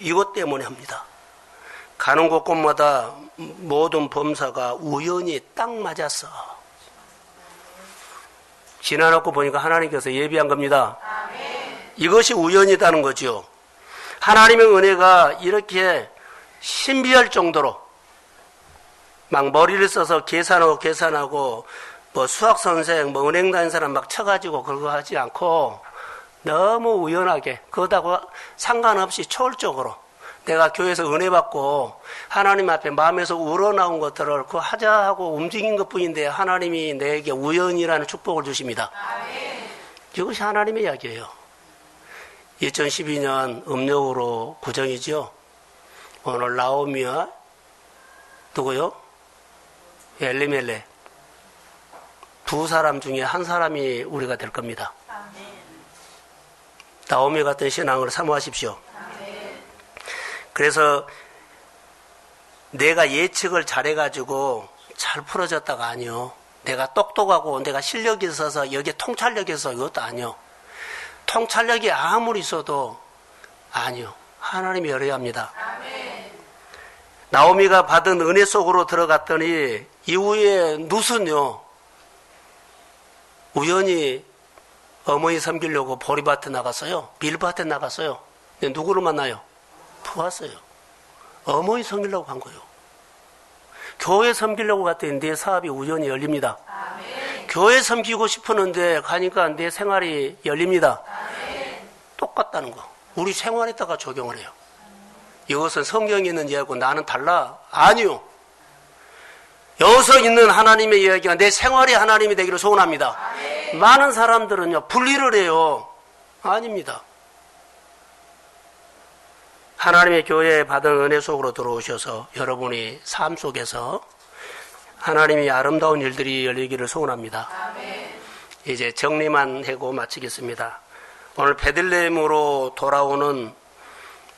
이것 때문에 합니다. 가는 곳곳마다 모든 범사가 우연히 딱 맞았어. 지나놓고 보니까 하나님께서 예비한 겁니다. 이것이 우연이다는 거죠. 하나님의 은혜가 이렇게 신비할 정도로 막 머리를 써서 계산하고 뭐 수학 선생, 뭐 은행 다니는 사람 막 쳐가지고 그거 하지 않고 너무 우연하게 그거하고 상관없이 초월적으로 내가 교회에서 은혜 받고 하나님 앞에 마음에서 우러나온 것들을 그거 하자 하고 움직인 것 뿐인데 하나님이 내게 우연이라는 축복을 주십니다. 이것이 하나님의 이야기예요. 2012년 음력으로 구정이죠. 오늘 나오미와 누구요? 엘리멜렉. 두 사람 중에 한 사람이 우리가 될 겁니다. 나오미 같은 신앙을 사모하십시오. 그래서 내가 예측을 잘해가지고 잘 풀어졌다가 아니요. 내가 똑똑하고 내가 실력이 있어서 여기에 통찰력이 있어서 이것도 아니요. 통찰력이 아무리 있어도 아니요. 하나님이 열어야 합니다. 나오미가 받은 은혜 속으로 들어갔더니 이후에 룻은요. 우연히 어머니 섬기려고 보리밭에 나갔어요. 밀밭에 나갔어요. 근데 누구를 만나요? 보았어요. 어머니 섬기려고 간 거예요. 교회 섬기려고 갔더니 내 사업이 우연히 열립니다. 교회 섬기고 싶었는데 가니까 내 생활이 열립니다. 똑같다는 거. 우리 생활에다가 적용을 해요. 이것은 성경에 있는 이야기고 나는 달라? 아니요. 여기서 있는 하나님의 이야기가 내 생활이 하나님이 되기를 소원합니다. 많은 사람들은요, 분리를 해요. 아닙니다. 하나님의 교회에 받은 은혜 속으로 들어오셔서 여러분이 삶 속에서 하나님이 아름다운 일들이 열리기를 소원합니다. 이제 정리만 하고 마치겠습니다. 오늘 베들레헴으로 돌아오는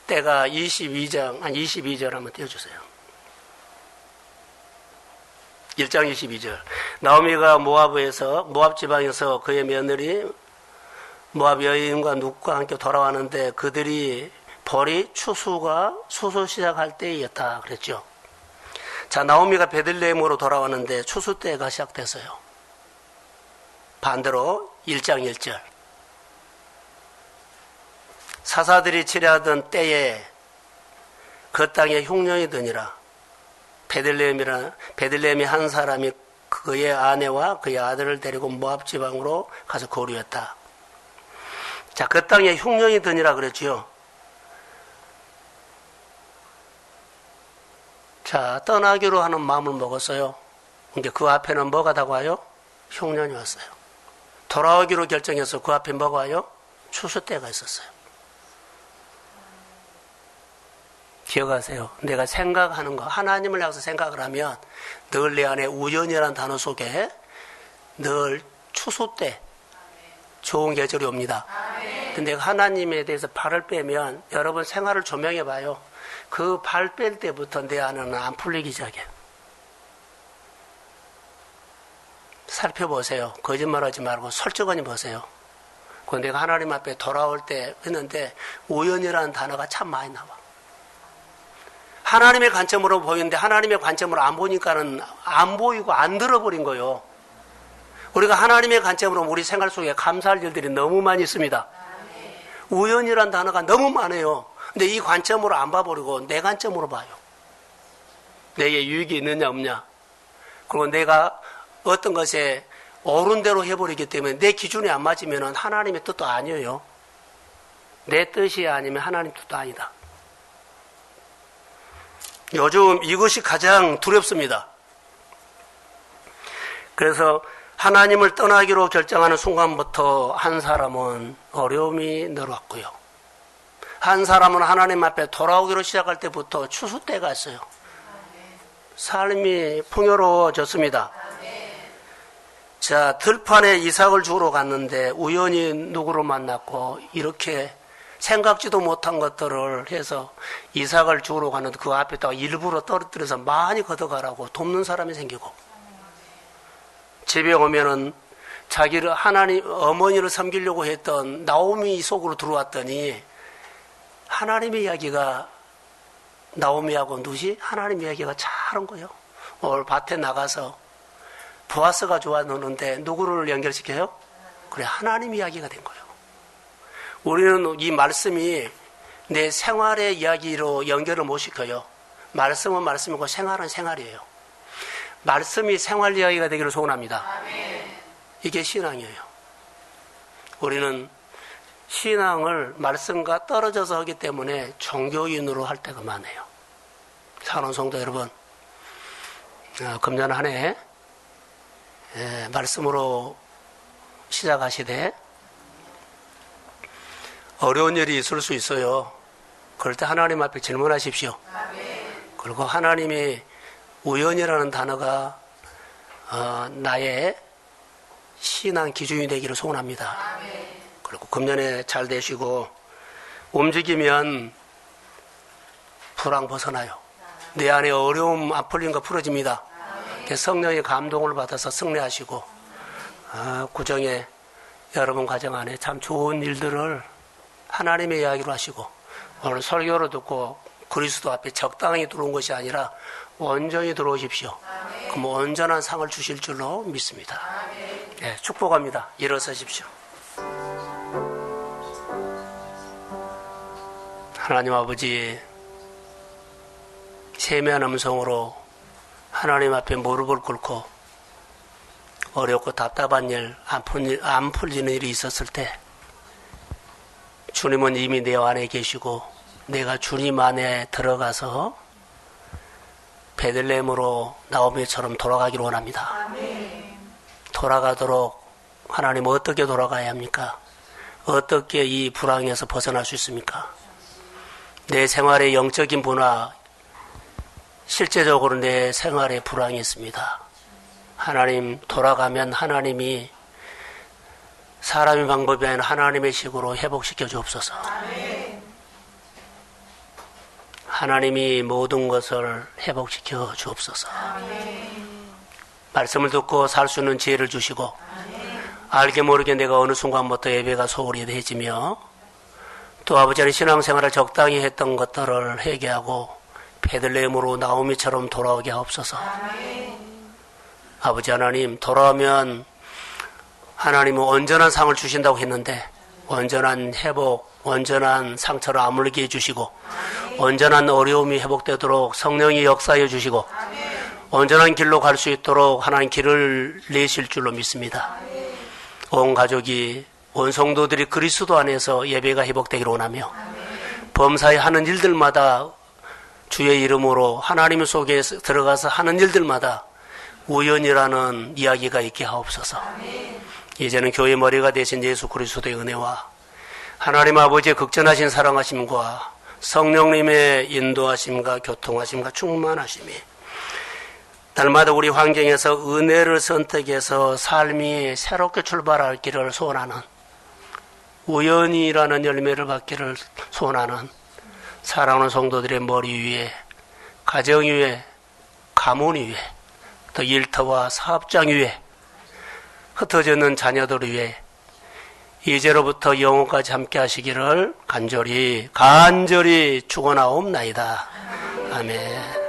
때가 22절 한번 띄워주세요. 1장 22절. 나오미가 모압 지방에서 그의 며느리 모압 여인과 룻과 함께 돌아왔는데 그들이 벌이 수수 시작할 때였다 그랬죠. 자, 나오미가 베들레헴으로 돌아왔는데 추수 때가 시작됐어요. 반대로 1장 1절. 사사들이 치려하던 때에 그 땅에 흉년이 드니라. 베들레헴이 한 사람이 그의 아내와 그의 아들을 데리고 모압 지방으로 가서 거류했다. 자, 그 땅에 흉년이 드니라 그랬지요. 자, 떠나기로 하는 마음을 먹었어요. 근데 그 앞에는 뭐가 다가와요? 흉년이 왔어요. 돌아오기로 결정해서 그 앞에 뭐가 와요? 추수 때가 있었어요. 기억하세요. 내가 생각하는 거, 하나님을 향해서 생각을 하면 늘 내 안에 우연이라는 단어 속에 늘 추수 때 좋은 계절이 옵니다. 근데 하나님에 대해서 발을 빼면 여러분 생활을 조명해 봐요. 그 발 뺄 때부터 내 안에는 안 풀리기 시작해요. 살펴보세요. 거짓말하지 말고 솔직하니 보세요. 그 내가 하나님 앞에 돌아올 때 했는데 우연이라는 단어가 참 많이 나와. 하나님의 관점으로 보이는데 하나님의 관점으로 안 보니까는 안 보이고 안 들어버린 거예요. 우리가 하나님의 관점으로 우리 생활 속에 감사할 일들이 너무 많이 있습니다. 우연이라는 단어가 너무 많아요. 근데 이 관점으로 안 봐버리고 내 관점으로 봐요. 내게 유익이 있느냐 없냐. 그리고 내가 어떤 것에 옳은 대로 해버리기 때문에 내 기준에 안 맞으면 하나님의 뜻도 아니에요. 내 뜻이 아니면 하나님 뜻도 아니다. 요즘 이것이 가장 두렵습니다. 그래서 하나님을 떠나기로 결정하는 순간부터 한 사람은 어려움이 늘어왔고요. 한 사람은 하나님 앞에 돌아오기로 시작할 때부터 추수 때가 있어요. 삶이 풍요로워졌습니다. 자, 들판에 이삭을 주우러 갔는데 우연히 누구를 만났고 이렇게 생각지도 못한 것들을 해서 이삭을 주우러 가는데 그 앞에다가 일부러 떨어뜨려서 많이 걷어가라고 돕는 사람이 생기고, 집에 오면은 자기를 하나님 어머니를 섬기려고 했던 나오미 속으로 들어왔더니 하나님의 이야기가 나오미하고 누시 하나님 이야기가 잘한 거예요. 오늘 밭에 나가서 보아스가 좋아 노는데 누구를 연결시켜요? 그래, 하나님 이야기가 된 거예요. 우리는 이 말씀이 내 생활의 이야기로 연결을 못 시켜요. 말씀은 말씀이고 생활은 생활이에요. 말씀이 생활 이야기가 되기를 소원합니다. 이게 신앙이에요. 우리는 신앙을 말씀과 떨어져서 하기 때문에 종교인으로 할 때가 많아요. 사랑하는 성도 여러분, 금년 한 해 말씀으로 시작하시되 어려운 일이 있을 수 있어요. 그럴 때 하나님 앞에 질문하십시오. 그리고 하나님이 우연이라는 단어가 나의 신앙 기준이 되기를 소원합니다. 그리고 금년에 잘 되시고 움직이면 불황 벗어나요. 내 안에 어려움 안 풀린 거 풀어집니다. 성령의 감동을 받아서 승리하시고 구정에 여러분 가정 안에 참 좋은 일들을 하나님의 이야기로 하시고, 오늘 설교를 듣고 그리스도 앞에 적당히 들어온 것이 아니라 온전히 들어오십시오. 그럼 온전한 상을 주실 줄로 믿습니다. 네, 축복합니다. 일어서십시오. 하나님 아버지, 세미한 음성으로 하나님 앞에 무릎을 꿇고 어렵고 답답한 일, 안 풀리는 일이 있었을 때 주님은 이미 내 안에 계시고 내가 주님 안에 들어가서 베들레헴으로 나오미처럼 돌아가기를 원합니다. 돌아가도록 하나님 어떻게 돌아가야 합니까? 어떻게 이 불황에서 벗어날 수 있습니까? 내 생활의 영적인 분화, 실제적으로 내 생활에 불황이 있습니다. 하나님, 돌아가면 하나님이 사람의 방법이 아니라 하나님의 식으로 회복시켜 주옵소서. 하나님이 모든 것을 회복시켜 주옵소서. 말씀을 듣고 살 수 있는 지혜를 주시고, 알게 모르게 내가 어느 순간부터 예배가 소홀히 되어지며 또 아버지는 신앙생활을 적당히 했던 것들을 회개하고 베들레헴으로 나오미처럼 돌아오게 하옵소서. 아버지 하나님, 돌아오면 하나님은 온전한 상을 주신다고 했는데 온전한 회복, 온전한 상처를 아물게 해주시고 온전한 어려움이 회복되도록 성령이 역사해 주시고 온전한 길로 갈 수 있도록 하나님 길을 내실 줄로 믿습니다. 온 가족이 온 성도들이 그리스도 안에서 예배가 회복되기를 원하며 범사에 하는 일들마다 주의 이름으로 하나님 속에 들어가서 하는 일들마다 우연이라는 이야기가 있게 하옵소서. 이제는 교회 머리가 되신 예수 그리스도의 은혜와 하나님 아버지의 극전하신 사랑하심과 성령님의 인도하심과 교통하심과 충만하심이 날마다 우리 환경에서 은혜를 선택해서 삶이 새롭게 출발할 길을 소원하는 우연이라는 열매를 받기를 소원하는 사랑하는 성도들의 머리 위에 가정 위에 가문 위에 또 일터와 사업장 위에 흩어져 있는 자녀들 위에 이제로부터 영원까지 함께 하시기를 간절히 축원하옵나이다. 아멘.